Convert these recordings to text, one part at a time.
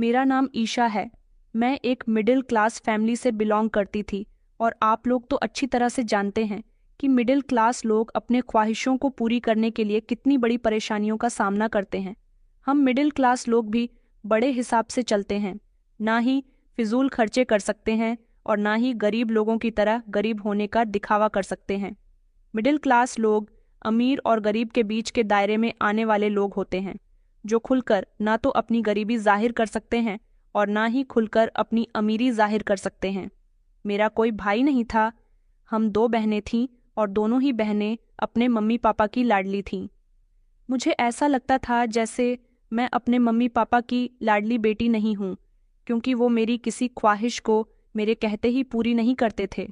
मेरा नाम ईशा है। मैं एक मिडिल क्लास फैमिली से बिलोंग करती थी और आप लोग तो अच्छी तरह से जानते हैं कि मिडिल क्लास लोग अपने ख्वाहिशों को पूरी करने के लिए कितनी बड़ी परेशानियों का सामना करते हैं। हम मिडिल क्लास लोग भी बड़े हिसाब से चलते हैं, ना ही फिजूल खर्चे कर सकते हैं और ना ही गरीब लोगों की तरह गरीब होने का दिखावा कर सकते हैं। मिडिल क्लास लोग अमीर और गरीब के बीच के दायरे में आने वाले लोग होते हैं, जो खुलकर ना तो अपनी गरीबी जाहिर कर सकते हैं और ना ही खुलकर अपनी अमीरी जाहिर कर सकते हैं। मेरा कोई भाई नहीं था। हम दो बहनें थीं और दोनों ही बहनें अपने मम्मी पापा की लाडली थीं। मुझे ऐसा लगता था जैसे मैं अपने मम्मी पापा की लाडली बेटी नहीं हूँ, क्योंकि वो मेरी किसी ख्वाहिश को मेरे कहते ही पूरी नहीं करते थे।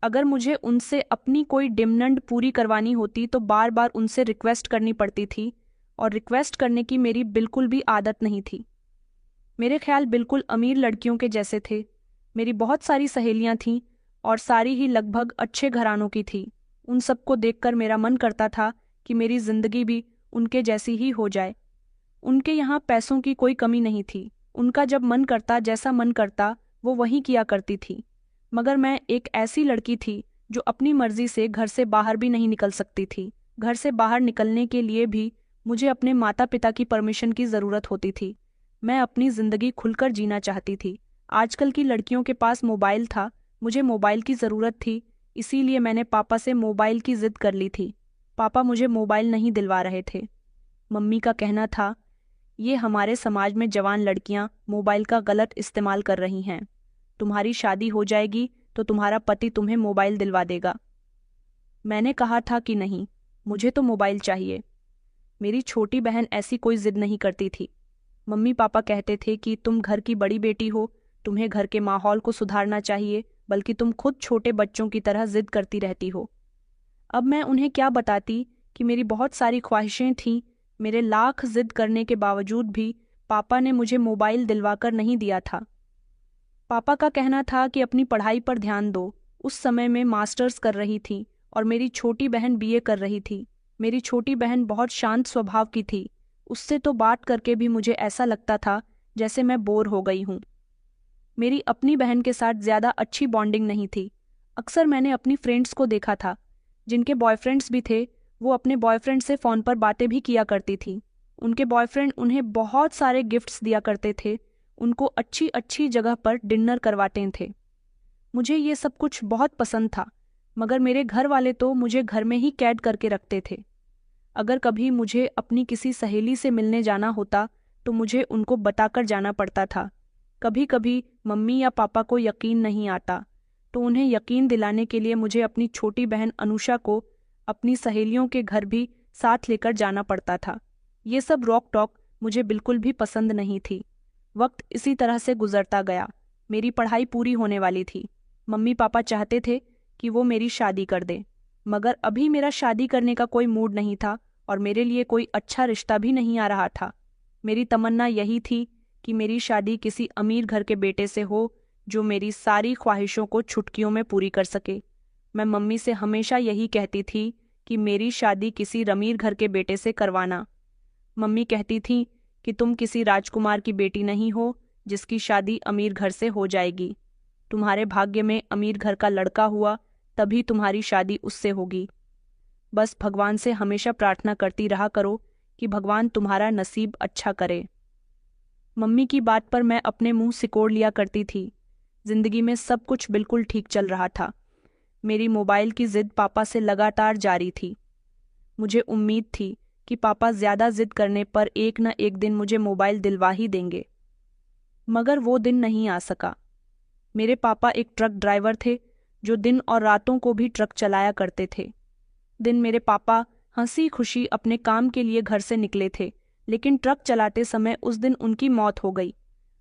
अगर मुझे उनसे अपनी कोई डिमांड पूरी करवानी होती तो बार बार उनसे रिक्वेस्ट करनी पड़ती थी, और रिक्वेस्ट करने की मेरी बिल्कुल भी आदत नहीं थी। मेरे ख्याल बिल्कुल अमीर लड़कियों के जैसे थे। मेरी बहुत सारी सहेलियां थीं और सारी ही लगभग अच्छे घरानों की थी। उन सबको देखकर मेरा मन करता था कि मेरी जिंदगी भी उनके जैसी ही हो जाए। उनके यहाँ पैसों की कोई कमी नहीं थी। उनका जब मन करता, जैसा मन करता, वो वही किया करती थी। मगर मैं एक ऐसी लड़की थी जो अपनी मर्जी से घर से बाहर भी नहीं निकल सकती थी। घर से बाहर निकलने के लिए भी मुझे अपने माता पिता की परमिशन की ज़रूरत होती थी। मैं अपनी ज़िंदगी खुलकर जीना चाहती थी। आजकल की लड़कियों के पास मोबाइल था, मुझे मोबाइल की ज़रूरत थी, इसीलिए मैंने पापा से मोबाइल की ज़िद कर ली थी। पापा मुझे मोबाइल नहीं दिलवा रहे थे। मम्मी का कहना था, ये हमारे समाज में जवान लड़कियां मोबाइल का गलत इस्तेमाल कर रही हैं। तुम्हारी शादी हो जाएगी तो तुम्हारा पति तुम्हें मोबाइल दिलवा देगा। मैंने कहा था कि नहीं, मुझे तो मोबाइल चाहिए। मेरी छोटी बहन ऐसी कोई जिद नहीं करती थी। मम्मी पापा कहते थे कि तुम घर की बड़ी बेटी हो, तुम्हें घर के माहौल को सुधारना चाहिए, बल्कि तुम खुद छोटे बच्चों की तरह जिद करती रहती हो। अब मैं उन्हें क्या बताती कि मेरी बहुत सारी ख्वाहिशें थीं। मेरे लाख जिद करने के बावजूद भी पापा ने मुझे मोबाइल दिलवाकर नहीं दिया था। पापा का कहना था कि अपनी पढ़ाई पर ध्यान दो। उस समय मैं मास्टर्स कर रही थी और मेरी छोटी बहन बीए कर रही थी। मेरी छोटी बहन बहुत शांत स्वभाव की थी। उससे तो बात करके भी मुझे ऐसा लगता था जैसे मैं बोर हो गई हूँ। मेरी अपनी बहन के साथ ज़्यादा अच्छी बॉन्डिंग नहीं थी। अक्सर मैंने अपनी फ्रेंड्स को देखा था, जिनके बॉयफ्रेंड्स भी थे। वो अपने बॉयफ्रेंड से फ़ोन पर बातें भी किया करती थी। उनके बॉयफ्रेंड उन्हें बहुत सारे गिफ्ट्स दिया करते थे, उनको अच्छी अच्छी जगह पर डिनर करवाते थे। मुझे ये सब कुछ बहुत पसंद था, मगर मेरे घर वाले तो मुझे घर में ही कैद करके रखते थे। अगर कभी मुझे अपनी किसी सहेली से मिलने जाना होता तो मुझे उनको बताकर जाना पड़ता था। कभी कभी मम्मी या पापा को यकीन नहीं आता, तो उन्हें यकीन दिलाने के लिए मुझे अपनी छोटी बहन अनुषा को अपनी सहेलियों के घर भी साथ लेकर जाना पड़ता था। ये सब रॉक टॉक मुझे बिल्कुल भी पसंद नहीं थी। वक्त इसी तरह से गुजरता गया। मेरी पढ़ाई पूरी होने वाली थी। मम्मी पापा चाहते थे कि वो मेरी शादी कर दें, मगर अभी मेरा शादी करने का कोई मूड नहीं था और मेरे लिए कोई अच्छा रिश्ता भी नहीं आ रहा था। मेरी तमन्ना यही थी कि मेरी शादी किसी अमीर घर के बेटे से हो, जो मेरी सारी ख्वाहिशों को चुटकियों में पूरी कर सके। मैं मम्मी से हमेशा यही कहती थी कि मेरी शादी किसी अमीर घर के बेटे से करवाना। मम्मी कहती थी कि तुम किसी राजकुमार की बेटी नहीं हो जिसकी शादी अमीर घर से हो जाएगी। तुम्हारे भाग्य में अमीर घर का लड़का हुआ, तभी तुम्हारी शादी उससे होगी। बस भगवान से हमेशा प्रार्थना करती रहा करो कि भगवान तुम्हारा नसीब अच्छा करे। मम्मी की बात पर मैं अपने मुंह सिकोड़ लिया करती थी। जिंदगी में सब कुछ बिल्कुल ठीक चल रहा था। मेरी मोबाइल की जिद पापा से लगातार जारी थी। मुझे उम्मीद थी कि पापा ज्यादा जिद करने पर एक न एक दिन मुझे मोबाइल दिलवा ही देंगे, मगर वो दिन नहीं आ सका। मेरे पापा एक ट्रक ड्राइवर थे, जो दिन और रातों को भी ट्रक चलाया करते थे। दिन मेरे पापा हंसी खुशी अपने काम के लिए घर से निकले थे, लेकिन ट्रक चलाते समय उस दिन उनकी मौत हो गई।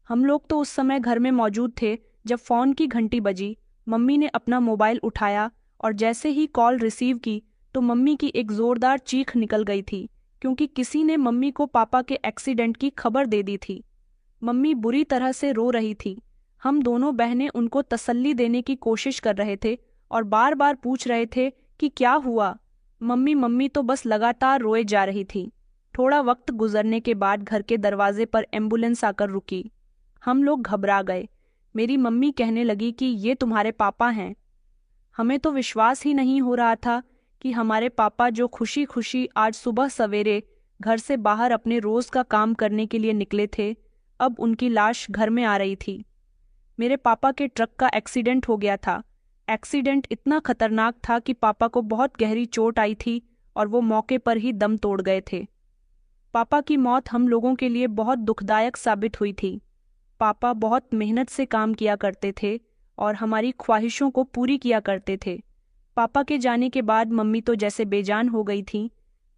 हम लोग तो उस समय घर में मौजूद थे जब फ़ोन की घंटी बजी। मम्मी ने अपना मोबाइल उठाया और जैसे ही कॉल रिसीव की तो मम्मी की एक ज़ोरदार चीख निकल गई थी, क्योंकि किसी ने मम्मी को पापा के एक्सीडेंट की खबर दे दी थी। मम्मी बुरी तरह से रो रही थी। हम दोनों बहनें उनको तसल्ली देने की कोशिश कर रहे थे और बार बार पूछ रहे थे कि क्या हुआ। मम्मी तो बस लगातार रोए जा रही थी। थोड़ा वक्त गुजरने के बाद घर के दरवाजे पर एम्बुलेंस आकर रुकी। हम लोग घबरा गए। मेरी मम्मी कहने लगी कि ये तुम्हारे पापा हैं। हमें तो विश्वास ही नहीं हो रहा था कि हमारे पापा जो खुशी खुशी आज सुबह सवेरे घर से बाहर अपने रोज का काम करने के लिए निकले थे, अब उनकी लाश घर में आ रही थी। मेरे पापा के ट्रक का एक्सीडेंट हो गया था। एक्सीडेंट इतना खतरनाक था कि पापा को बहुत गहरी चोट आई थी और वो मौके पर ही दम तोड़ गए थे। पापा की मौत हम लोगों के लिए बहुत दुखदायक साबित हुई थी। पापा बहुत मेहनत से काम किया करते थे और हमारी ख्वाहिशों को पूरी किया करते थे। पापा के जाने के बाद मम्मी तो जैसे बेजान हो गई थी।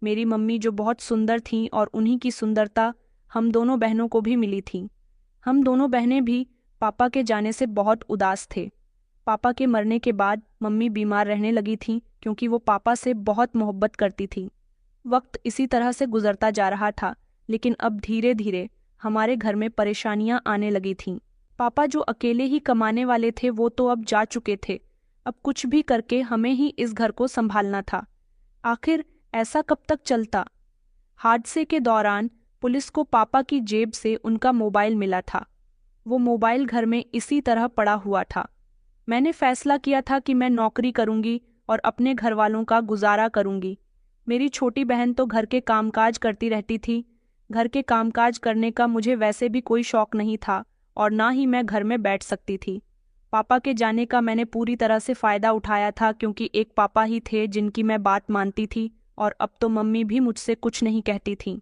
मेरी मम्मी जो बहुत सुंदर थीं और उन्हीं की सुंदरता हम दोनों बहनों को भी मिली थी। हम दोनों बहनें भी पापा के जाने से बहुत उदास थे। पापा के मरने के बाद मम्मी बीमार रहने लगी थीं क्योंकि वो पापा से बहुत मोहब्बत करती थी। वक्त इसी तरह से गुजरता जा रहा था, लेकिन अब धीरे धीरे हमारे घर में परेशानियां आने लगी थीं। पापा जो अकेले ही कमाने वाले थे वो तो अब जा चुके थे। अब कुछ भी करके हमें ही इस घर को संभालना था। आखिर ऐसा कब तक चलता? हादसे के दौरान पुलिस को पापा की जेब से उनका मोबाइल मिला था। वो मोबाइल घर में इसी तरह पड़ा हुआ था। मैंने फैसला किया था कि मैं नौकरी करूंगी और अपने घर वालों का गुजारा करूंगी। मेरी छोटी बहन तो घर के कामकाज करती रहती थी। घर के कामकाज करने का मुझे वैसे भी कोई शौक नहीं था और ना ही मैं घर में बैठ सकती थी। पापा के जाने का मैंने पूरी तरह से फ़ायदा उठाया था क्योंकि एक पापा ही थे जिनकी मैं बात मानती थी और अब तो मम्मी भी मुझसे कुछ नहीं कहती थी।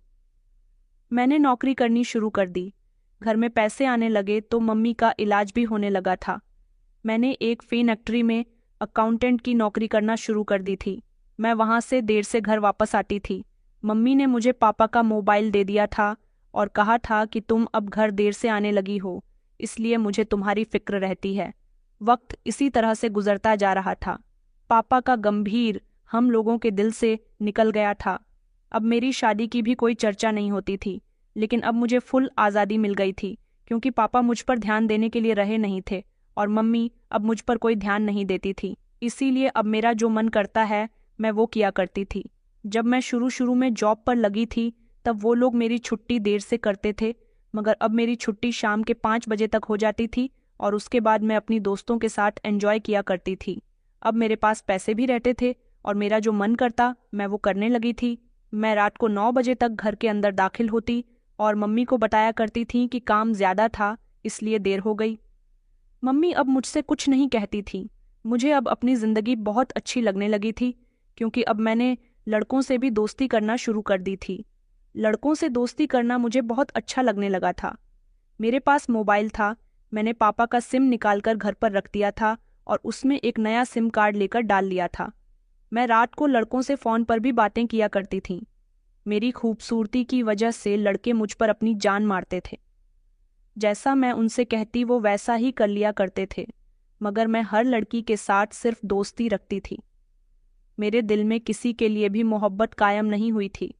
मैंने नौकरी करनी शुरू कर दी। घर में पैसे आने लगे तो मम्मी का इलाज भी होने लगा था। मैंने एक फैक्ट्री में अकाउंटेंट की नौकरी करना शुरू कर दी थी। मैं वहाँ से देर से घर वापस आती थी। मम्मी ने मुझे पापा का मोबाइल दे दिया था और कहा था कि तुम अब घर देर से आने लगी हो, इसलिए मुझे तुम्हारी फिक्र रहती है। वक्त इसी तरह से गुजरता जा रहा था। पापा का गंभीर हम लोगों के दिल से निकल गया था। अब मेरी शादी की भी कोई चर्चा नहीं होती थी, लेकिन अब मुझे फुल आज़ादी मिल गई थी क्योंकि पापा मुझ पर ध्यान देने के लिए रहे नहीं थे और मम्मी अब मुझ पर कोई ध्यान नहीं देती थी। इसीलिए अब मेरा जो मन करता है मैं वो किया करती थी। जब मैं शुरू में जॉब पर लगी थी तब वो लोग मेरी छुट्टी देर से करते थे, मगर अब मेरी छुट्टी शाम के 5 बजे तक हो जाती थी और उसके बाद मैं अपनी दोस्तों के साथ एंजॉय किया करती थी। अब मेरे पास पैसे भी रहते थे और मेरा जो मन करता मैं वो करने लगी थी। मैं रात को 9 बजे तक घर के अंदर दाखिल होती और मम्मी को बताया करती थी कि काम ज़्यादा था इसलिए देर हो गई। मम्मी अब मुझसे कुछ नहीं कहती थी। मुझे अब अपनी ज़िंदगी बहुत अच्छी लगने लगी थी क्योंकि अब मैंने लड़कों से भी दोस्ती करना शुरू कर दी थी। लड़कों से दोस्ती करना मुझे बहुत अच्छा लगने लगा था। मेरे पास मोबाइल था। मैंने पापा का सिम निकालकर घर पर रख दिया था और उसमें एक नया सिम कार्ड लेकर डाल लिया था। मैं रात को लड़कों से फ़ोन पर भी बातें किया करती थी। मेरी खूबसूरती की वजह से लड़के मुझ पर अपनी जान मारते थे। जैसा मैं उनसे कहती वो वैसा ही कर लिया करते थे, मगर मैं हर लड़की के साथ सिर्फ दोस्ती रखती थी। मेरे दिल में किसी के लिए भी मोहब्बत कायम नहीं हुई थी।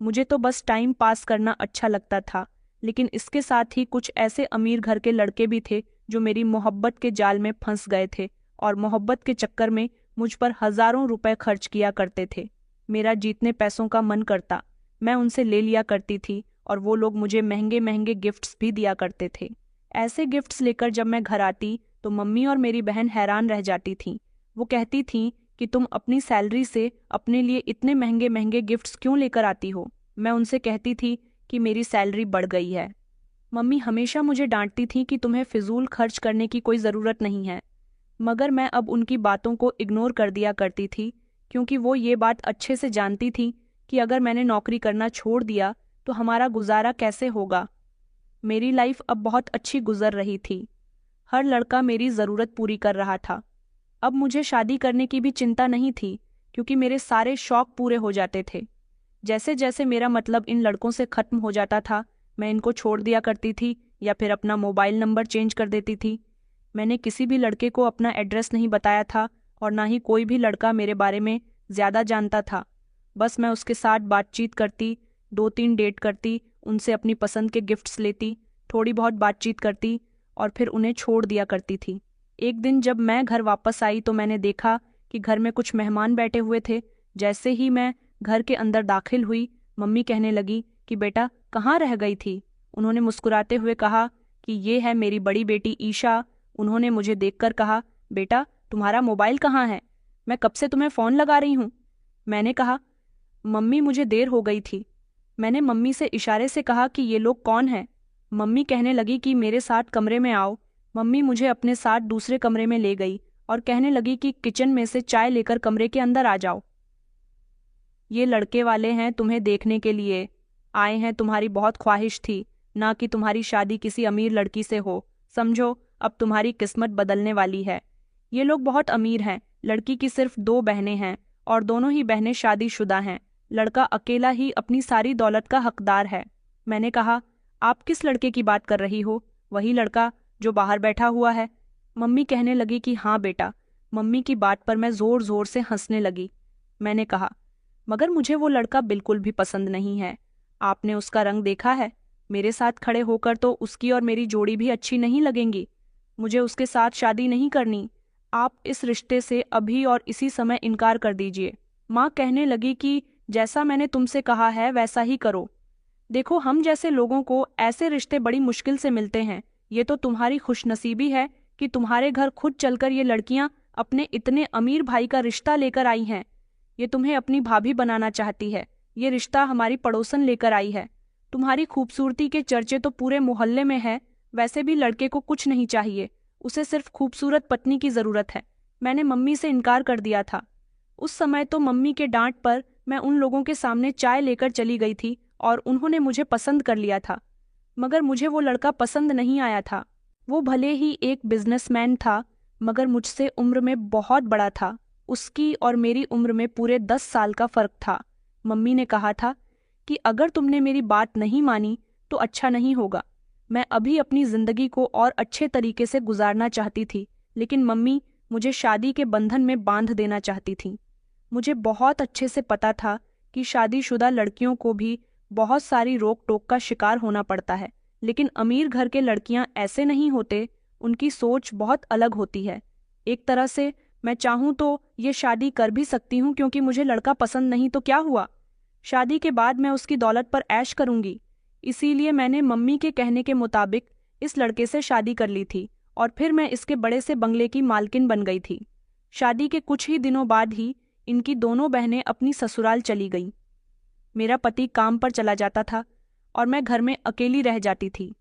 मुझे तो बस टाइम पास करना अच्छा लगता था, लेकिन इसके साथ ही कुछ ऐसे अमीर घर के लड़के भी थे जो मेरी मोहब्बत के जाल में फंस गए थे और मोहब्बत के चक्कर में मुझ पर हज़ारों रुपए खर्च किया करते थे। मेरा जितने पैसों का मन करता मैं उनसे ले लिया करती थी और वो लोग मुझे महंगे महंगे गिफ्ट्स भी दिया करते थे। ऐसे गिफ्ट्स लेकर जब मैं घर आती तो मम्मी और मेरी बहन हैरान रह जाती थीं। वो कहती थीं कि तुम अपनी सैलरी से अपने लिए इतने महंगे महंगे गिफ्ट्स क्यों लेकर आती हो। मैं उनसे कहती थी कि मेरी सैलरी बढ़ गई है। मम्मी हमेशा मुझे डांटती थी कि तुम्हें फिजूल खर्च करने की कोई ज़रूरत नहीं है, मगर मैं अब उनकी बातों को इग्नोर कर दिया करती थी क्योंकि वो ये बात अच्छे से जानती थी कि अगर मैंने नौकरी करना छोड़ दिया तो हमारा गुजारा कैसे होगा। मेरी लाइफ अब बहुत अच्छी गुजर रही थी। हर लड़का मेरी ज़रूरत पूरी कर रहा था। अब मुझे शादी करने की भी चिंता नहीं थी क्योंकि मेरे सारे शौक पूरे हो जाते थे। जैसे जैसे मेरा मतलब इन लड़कों से ख़त्म हो जाता था मैं इनको छोड़ दिया करती थी या फिर अपना मोबाइल नंबर चेंज कर देती थी। मैंने किसी भी लड़के को अपना एड्रेस नहीं बताया था और ना ही कोई भी लड़का मेरे बारे में ज़्यादा जानता था। बस मैं उसके साथ बातचीत करती, 2-3 डेट करती, उनसे अपनी पसंद के गिफ्ट्स लेती, थोड़ी बहुत बातचीत करती और फिर उन्हें छोड़ दिया करती थी। एक दिन जब मैं घर वापस आई तो मैंने देखा कि घर में कुछ मेहमान बैठे हुए थे। जैसे ही मैं घर के अंदर दाखिल हुई, मम्मी कहने लगी कि बेटा कहाँ रह गई थी। उन्होंने मुस्कुराते हुए कहा कि ये है मेरी बड़ी बेटी ईशा। उन्होंने मुझे देखकर कहा, बेटा तुम्हारा मोबाइल कहाँ है? मैं कब से तुम्हें फ़ोन लगा रही हूँ। मैंने कहा, मम्मी मुझे देर हो गई थी। मैंने मम्मी से इशारे से कहा कि ये लोग कौन हैं। मम्मी कहने लगी कि मेरे साथ कमरे में आओ। मम्मी मुझे अपने साथ दूसरे कमरे में ले गई और कहने लगी कि किचन में से चाय लेकर कमरे के अंदर आ जाओ। ये लड़के वाले हैं तुम्हें देखने के लिए आए हैं, तुम्हारी बहुत ख्वाहिश थी ना कि तुम्हारी शादी किसी अमीर लड़की से हो। समझो अब तुम्हारी किस्मत बदलने वाली है। ये लोग बहुत अमीर हैं। लड़की की सिर्फ 2 बहनें हैं और दोनों ही बहनें शादीशुदा हैं। लड़का अकेला ही अपनी सारी दौलत का हकदार है। मैंने कहा, आप किस लड़के की बात कर रही हो? वही लड़का जो बाहर बैठा हुआ है। मम्मी कहने लगी कि हाँ बेटा। मम्मी की बात पर मैं जोर जोर से हंसने लगी। मैंने कहा, मगर मुझे वो लड़का बिल्कुल भी पसंद नहीं है। आपने उसका रंग देखा है? मेरे साथ खड़े होकर तो उसकी और मेरी जोड़ी भी अच्छी नहीं लगेंगी। मुझे उसके साथ शादी नहीं करनी। आप इस रिश्ते से अभी और इसी समय इनकार कर दीजिए। माँ कहने लगी कि जैसा मैंने तुमसे कहा है वैसा ही करो। देखो, हम जैसे लोगों को ऐसे रिश्ते बड़ी मुश्किल से मिलते हैं। ये तो तुम्हारी खुशनसीबी है कि तुम्हारे घर खुद चलकर ये लड़कियां अपने इतने अमीर भाई का रिश्ता लेकर आई हैं। ये तुम्हें अपनी भाभी बनाना चाहती है। ये रिश्ता हमारी पड़ोसन लेकर आई है। तुम्हारी खूबसूरती के चर्चे तो पूरे मोहल्ले में है। वैसे भी लड़के को कुछ नहीं चाहिए, उसे सिर्फ खूबसूरत पत्नी की जरूरत है। मैंने मम्मी से इनकार कर दिया था। उस समय तो मम्मी के डांट पर मैं उन लोगों के सामने चाय लेकर चली गई थी और उन्होंने मुझे पसंद कर लिया था। मगर मुझे वो लड़का पसंद नहीं आया था। वो भले ही एक बिजनेसमैन था, मगर मुझसे उम्र में बहुत बड़ा था। उसकी और मेरी उम्र में पूरे 10 साल का फर्क था। मम्मी ने कहा था कि अगर तुमने मेरी बात नहीं मानी तो अच्छा नहीं होगा। मैं अभी अपनी जिंदगी को और अच्छे तरीके से गुजारना चाहती थी, लेकिन मम्मी मुझे शादी के बंधन में बांध देना चाहती थी। मुझे बहुत अच्छे से पता था कि शादीशुदा लड़कियों को भी बहुत सारी रोक टोक का शिकार होना पड़ता है, लेकिन अमीर घर के लड़कियां ऐसे नहीं होते। उनकी सोच बहुत अलग होती है। एक तरह से मैं चाहूँ तो ये शादी कर भी सकती हूँ, क्योंकि मुझे लड़का पसंद नहीं तो क्या हुआ? शादी के बाद मैं उसकी दौलत पर ऐश करूंगी। इसीलिए मैंने मम्मी के कहने के मुताबिक इस लड़के से शादी कर ली थी और फिर मैं इसके बड़े से बंगले की मालकिन बन गई थी। शादी के कुछ ही दिनों बाद ही इनकी दोनों बहनें अपनी ससुराल चली गईं। मेरा पति काम पर चला जाता था और मैं घर में अकेली रह जाती थी।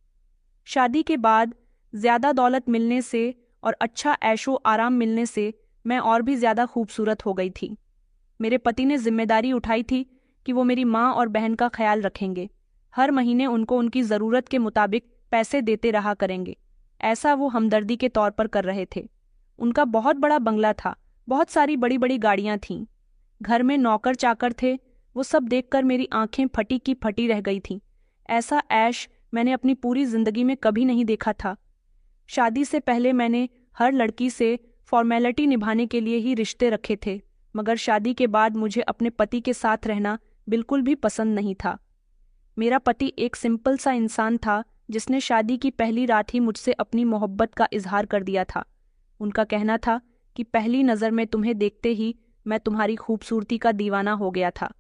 शादी के बाद ज्यादा दौलत मिलने से और अच्छा ऐशो आराम मिलने से मैं और भी ज्यादा खूबसूरत हो गई थी। मेरे पति ने जिम्मेदारी उठाई थी कि वो मेरी माँ और बहन का ख्याल रखेंगे। हर महीने उनको उनकी ज़रूरत के मुताबिक पैसे देते रहा करेंगे। ऐसा वो हमदर्दी के तौर पर कर रहे थे। उनका बहुत बड़ा बंगला था, बहुत सारी बड़ी बड़ी गाड़ियां थीं। घर में नौकर चाकर थे। वो सब देखकर मेरी आंखें फटी की फटी रह गई थीं। ऐसा ऐश मैंने अपनी पूरी जिंदगी में कभी नहीं देखा था। शादी से पहले मैंने हर लड़की से फॉर्मेलिटी निभाने के लिए ही रिश्ते रखे थे, मगर शादी के बाद मुझे अपने पति के साथ रहना बिल्कुल भी पसंद नहीं था। मेरा पति एक सिंपल सा इंसान था जिसने शादी की पहली रात ही मुझसे अपनी मोहब्बत का इजहार कर दिया था। उनका कहना था कि पहली नज़र में तुम्हें देखते ही मैं तुम्हारी खूबसूरती का दीवाना हो गया था।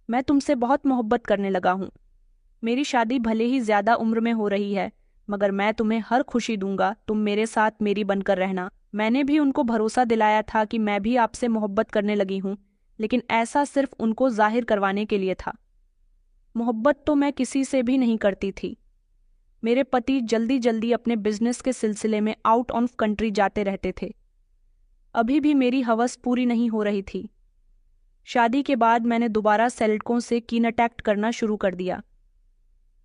मैं तुमसे बहुत मोहब्बत करने लगा हूँ। मेरी शादी भले ही ज्यादा उम्र में हो रही है, मगर मैं तुम्हें हर खुशी दूंगा, तुम मेरे साथ मेरी बनकर रहना। मैंने भी उनको भरोसा दिलाया था कि मैं भी आपसे मोहब्बत करने लगी हूँ, लेकिन ऐसा सिर्फ उनको जाहिर करवाने के लिए था। मोहब्बत तो मैं किसी से भी नहीं करती थी। मेरे पति जल्दी जल्दी अपने बिजनेस के सिलसिले में आउट ऑफ कंट्री जाते रहते थे। अभी भी मेरी हवस पूरी नहीं हो रही थी। शादी के बाद मैंने दोबारा सेल्टकों से कीनटैक्ट करना शुरू कर दिया।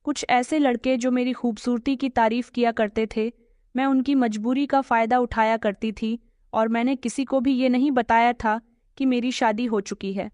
कुछ ऐसे लड़के जो मेरी खूबसूरती की तारीफ किया करते थे, मैं उनकी मजबूरी का फ़ायदा उठाया करती थी और मैंने किसी को भी ये नहीं बताया था कि मेरी शादी हो चुकी है।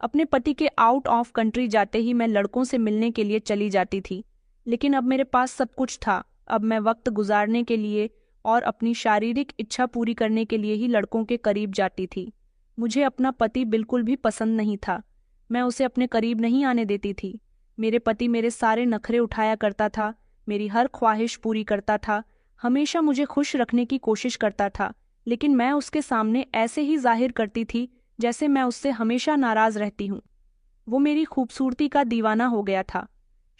अपने पति के आउट ऑफ कंट्री जाते ही मैं लड़कों से मिलने के लिए चली जाती थी, लेकिन अब मेरे पास सब कुछ था। अब मैं वक्त गुजारने के लिए और अपनी शारीरिक इच्छा पूरी करने के लिए ही लड़कों के करीब जाती थी। मुझे अपना पति बिल्कुल भी पसंद नहीं था। मैं उसे अपने करीब नहीं आने देती थी। मेरे पति मेरे सारे नखरे उठाया करता था, मेरी हर ख्वाहिश पूरी करता था, हमेशा मुझे खुश रखने की कोशिश करता था, लेकिन मैं उसके सामने ऐसे ही जाहिर करती थी जैसे मैं उससे हमेशा नाराज रहती हूँ। वो मेरी खूबसूरती का दीवाना हो गया था।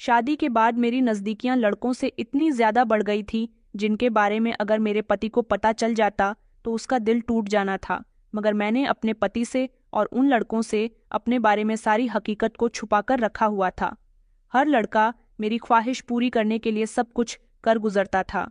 शादी के बाद मेरी नज़दीकियां लड़कों से इतनी ज़्यादा बढ़ गई थी जिनके बारे में अगर मेरे पति को पता चल जाता तो उसका दिल टूट जाना था। मगर मैंने अपने पति से और उन लड़कों से अपने बारे में सारी हकीकत को छुपाकर रखा हुआ था। हर लड़का मेरी ख्वाहिश पूरी करने के लिए सब कुछ कर गुजरता था।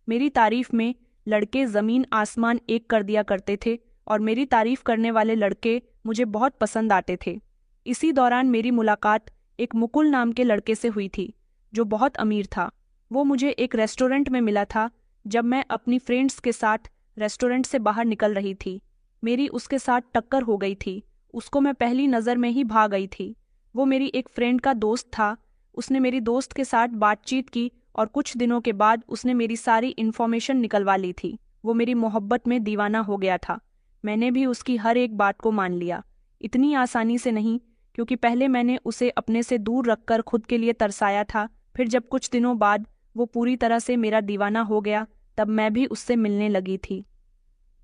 मेरी तारीफ में लड़के ज़मीन आसमान एक कर दिया करते थे और मेरी तारीफ करने वाले लड़के मुझे बहुत पसंद आते थे। इसी दौरान मेरी मुलाकात एक मुकुल नाम के लड़के से हुई थी जो बहुत अमीर था। वो मुझे एक रेस्टोरेंट में मिला था जब मैं अपनी फ्रेंड्स के साथ रेस्टोरेंट से बाहर निकल रही थी। मेरी उसके साथ टक्कर हो गई थी। उसको मैं पहली नज़र में ही भा गई थी। वो मेरी एक फ्रेंड का दोस्त था। उसने मेरी दोस्त के साथ बातचीत की और कुछ दिनों के बाद उसने मेरी सारी इन्फॉर्मेशन निकलवा ली थी। वो मेरी मोहब्बत में दीवाना हो गया था। मैंने भी उसकी हर एक बात को मान लिया। इतनी आसानी से नहीं, क्योंकि पहले मैंने उसे अपने से दूर रखकर खुद के लिए तरसाया था। फिर जब कुछ दिनों बाद वो पूरी तरह से मेरा दीवाना हो गया तब मैं भी उससे मिलने लगी थी।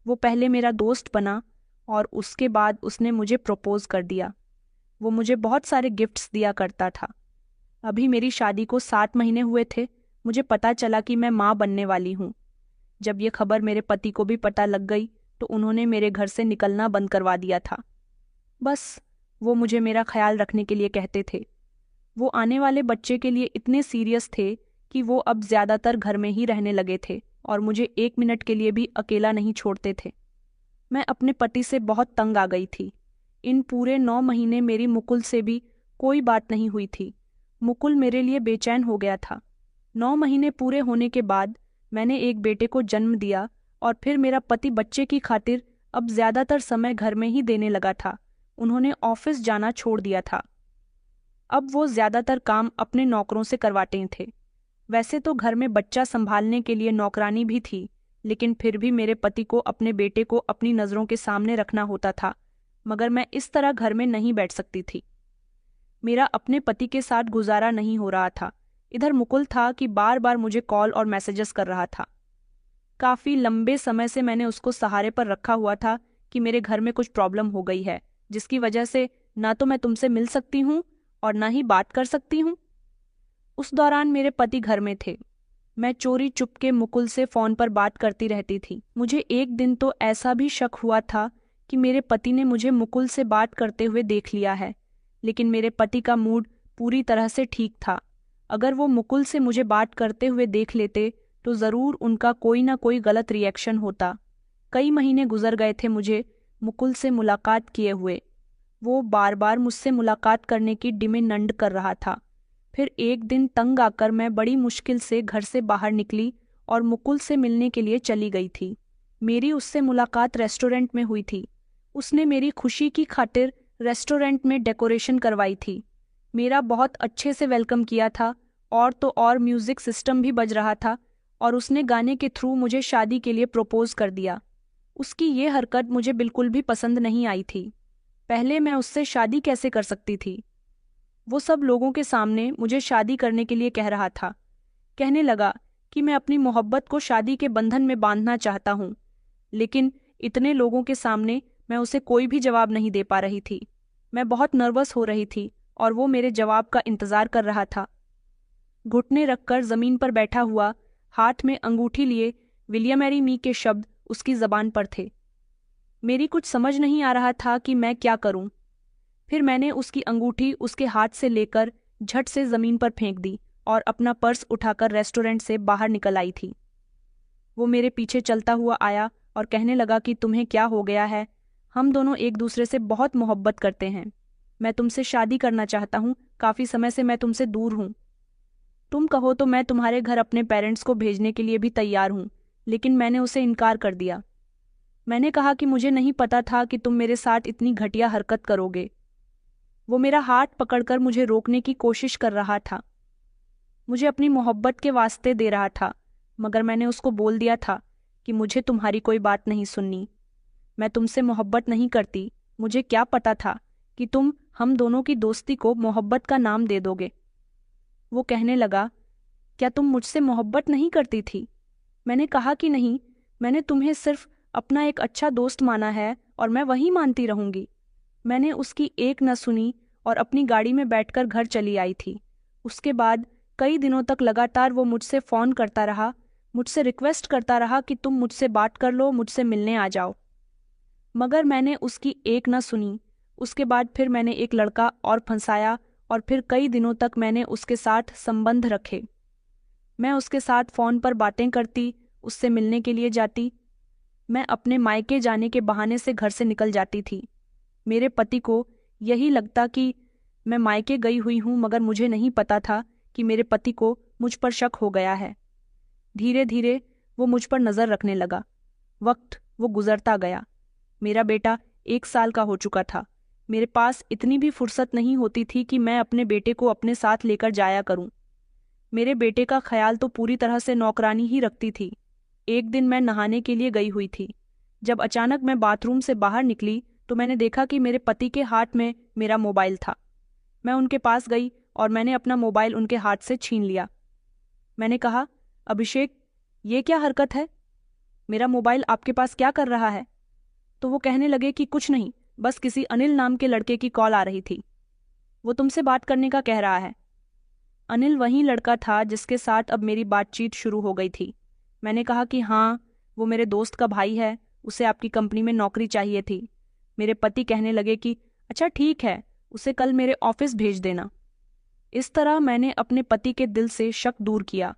वो पहले मेरा दोस्त बना और उसके बाद उसने मुझे प्रपोज कर दिया। वो मुझे बहुत सारे गिफ्ट्स दिया करता था। अभी मेरी शादी को 7 महीने हुए थे। मुझे पता चला कि मैं माँ बनने वाली हूँ। जब ये खबर मेरे पति को भी पता लग गई तो उन्होंने मेरे घर से निकलना बंद करवा दिया था। बस वो मुझे मेरा ख्याल रखने के लिए कहते थे। वो आने वाले बच्चे के लिए इतने सीरियस थे कि वो अब ज़्यादातर घर में ही रहने लगे थे और मुझे 1 मिनट के लिए भी अकेला नहीं छोड़ते थे। मैं अपने पति से बहुत तंग आ गई थी। इन पूरे 9 महीने मेरी मुकुल से भी कोई बात नहीं हुई थी। मुकुल मेरे लिए बेचैन हो गया था। 9 महीने पूरे होने के बाद मैंने एक बेटे को जन्म दिया और फिर मेरा पति बच्चे की खातिर अब ज़्यादातर समय घर में ही देने लगा था। उन्होंने ऑफिस जाना छोड़ दिया था। अब वो ज़्यादातर काम अपने नौकरों से करवाते थे। वैसे तो घर में बच्चा संभालने के लिए नौकरानी भी थी, लेकिन फिर भी मेरे पति को अपने बेटे को अपनी नज़रों के सामने रखना होता था। मगर मैं इस तरह घर में नहीं बैठ सकती थी। मेरा अपने पति के साथ गुजारा नहीं हो रहा था। इधर मुकुल था कि बार बार मुझे कॉल और मैसेजेस कर रहा था। काफ़ी लंबे समय से मैंने उसको सहारे पर रखा हुआ था कि मेरे घर में कुछ प्रॉब्लम हो गई है, जिसकी वजह से ना तो मैं तुमसे मिल सकती हूँ और ना ही बात कर सकती हूँ। उस दौरान मेरे पति घर में थे। मैं चोरी चुपके मुकुल से फ़ोन पर बात करती रहती थी। मुझे एक दिन तो ऐसा भी शक हुआ था कि मेरे पति ने मुझे मुकुल से बात करते हुए देख लिया है, लेकिन मेरे पति का मूड पूरी तरह से ठीक था। अगर वो मुकुल से मुझे बात करते हुए देख लेते तो ज़रूर उनका कोई ना कोई गलत रिएक्शन होता। कई महीने गुजर गए थे मुझे मुकुल से मुलाकात किए हुए। वो बार बार मुझसे मुलाकात करने की डिमांड कर रहा था। फिर एक दिन तंग आकर मैं बड़ी मुश्किल से घर से बाहर निकली और मुकुल से मिलने के लिए चली गई थी। मेरी उससे मुलाकात रेस्टोरेंट में हुई थी। उसने मेरी खुशी की खातिर रेस्टोरेंट में डेकोरेशन करवाई थी। मेरा बहुत अच्छे से वेलकम किया था और तो और म्यूज़िक सिस्टम भी बज रहा था और उसने गाने के थ्रू मुझे शादी के लिए प्रपोज कर दिया। उसकी ये हरकत मुझे बिल्कुल भी पसंद नहीं आई थी। पहले मैं उससे शादी कैसे कर सकती थी? वो सब लोगों के सामने मुझे शादी करने के लिए कह रहा था। कहने लगा कि मैं अपनी मोहब्बत को शादी के बंधन में बांधना चाहता हूँ, लेकिन इतने लोगों के सामने मैं उसे कोई भी जवाब नहीं दे पा रही थी। मैं बहुत नर्वस हो रही थी और वो मेरे जवाब का इंतज़ार कर रहा था। घुटने रखकर ज़मीन पर बैठा हुआ, हाथ में अंगूठी लिए, विलियम मैरी मी के शब्द उसकी ज़बान पर थे। मेरी कुछ समझ नहीं आ रहा था कि मैं क्या करूं। फिर मैंने उसकी अंगूठी उसके हाथ से लेकर झट से ज़मीन पर फेंक दी और अपना पर्स उठाकर रेस्टोरेंट से बाहर निकल आई थी। वो मेरे पीछे चलता हुआ आया और कहने लगा कि तुम्हें क्या हो गया है? हम दोनों एक दूसरे से बहुत मोहब्बत करते हैं। मैं तुमसे शादी करना चाहता हूँ। काफ़ी समय से मैं तुमसे दूर हूँ। तुम कहो तो मैं तुम्हारे घर अपने पेरेंट्स को भेजने के लिए भी तैयार हूँ, लेकिन मैंने उसे इनकार कर दिया। मैंने कहा कि मुझे नहीं पता था कि तुम मेरे साथ इतनी घटिया हरकत करोगे। वो मेरा हाथ पकड़कर मुझे रोकने की कोशिश कर रहा था। मुझे अपनी मोहब्बत के वास्ते दे रहा था, मगर मैंने उसको बोल दिया था कि मुझे तुम्हारी कोई बात नहीं सुननी। मैं तुमसे मोहब्बत नहीं करती। मुझे क्या पता था कि तुम हम दोनों की दोस्ती को मोहब्बत का नाम दे दोगे। वो कहने लगा, क्या तुम मुझसे मोहब्बत नहीं करती थी? मैंने कहा कि नहीं, मैंने तुम्हें सिर्फ अपना एक अच्छा दोस्त माना है और मैं वही मानती रहूंगी। मैंने उसकी एक न सुनी और अपनी गाड़ी में बैठकर घर चली आई थी। उसके बाद कई दिनों तक लगातार वो मुझसे फ़ोन करता रहा, मुझसे रिक्वेस्ट करता रहा कि तुम मुझसे बात कर लो, मुझसे मिलने आ जाओ। मगर मैंने उसकी एक न सुनी। उसके बाद फिर मैंने एक लड़का और फंसाया और फिर कई दिनों तक मैंने उसके साथ संबंध रखे। मैं उसके साथ फ़ोन पर बातें करती, उससे मिलने के लिए जाती। मैं अपने मायके जाने के बहाने से घर से निकल जाती थी। मेरे पति को यही लगता कि मैं मायके गई हुई हूँ, मगर मुझे नहीं पता था कि मेरे पति को मुझ पर शक हो गया है। धीरे धीरे वो मुझ पर नज़र रखने लगा। वक्त वो गुजरता गया। मेरा बेटा 1 साल का हो चुका था। मेरे पास इतनी भी फुर्सत नहीं होती थी कि मैं अपने बेटे को अपने साथ लेकर जाया करूं। मेरे बेटे का ख्याल तो पूरी तरह से नौकरानी ही रखती थी। एक दिन मैं नहाने के लिए गई हुई थी। जब अचानक मैं बाथरूम से बाहर निकली तो मैंने देखा कि मेरे पति के हाथ में मेरा मोबाइल था। मैं उनके पास गई और मैंने अपना मोबाइल उनके हाथ से छीन लिया। मैंने कहा, अभिषेक, ये क्या हरकत है? मेरा मोबाइल आपके पास क्या कर रहा है? तो वो कहने लगे कि कुछ नहीं, बस किसी अनिल नाम के लड़के की कॉल आ रही थी। वो तुमसे बात करने का कह रहा है। अनिल वही लड़का था जिसके साथ अब मेरी बातचीत शुरू हो गई थी। मैंने कहा कि हाँ, वो मेरे दोस्त का भाई है, उसे आपकी कंपनी में नौकरी चाहिए थी। मेरे पति कहने लगे कि अच्छा ठीक है, उसे कल मेरे ऑफिस भेज देना। इस तरह मैंने अपने पति के दिल से शक दूर किया।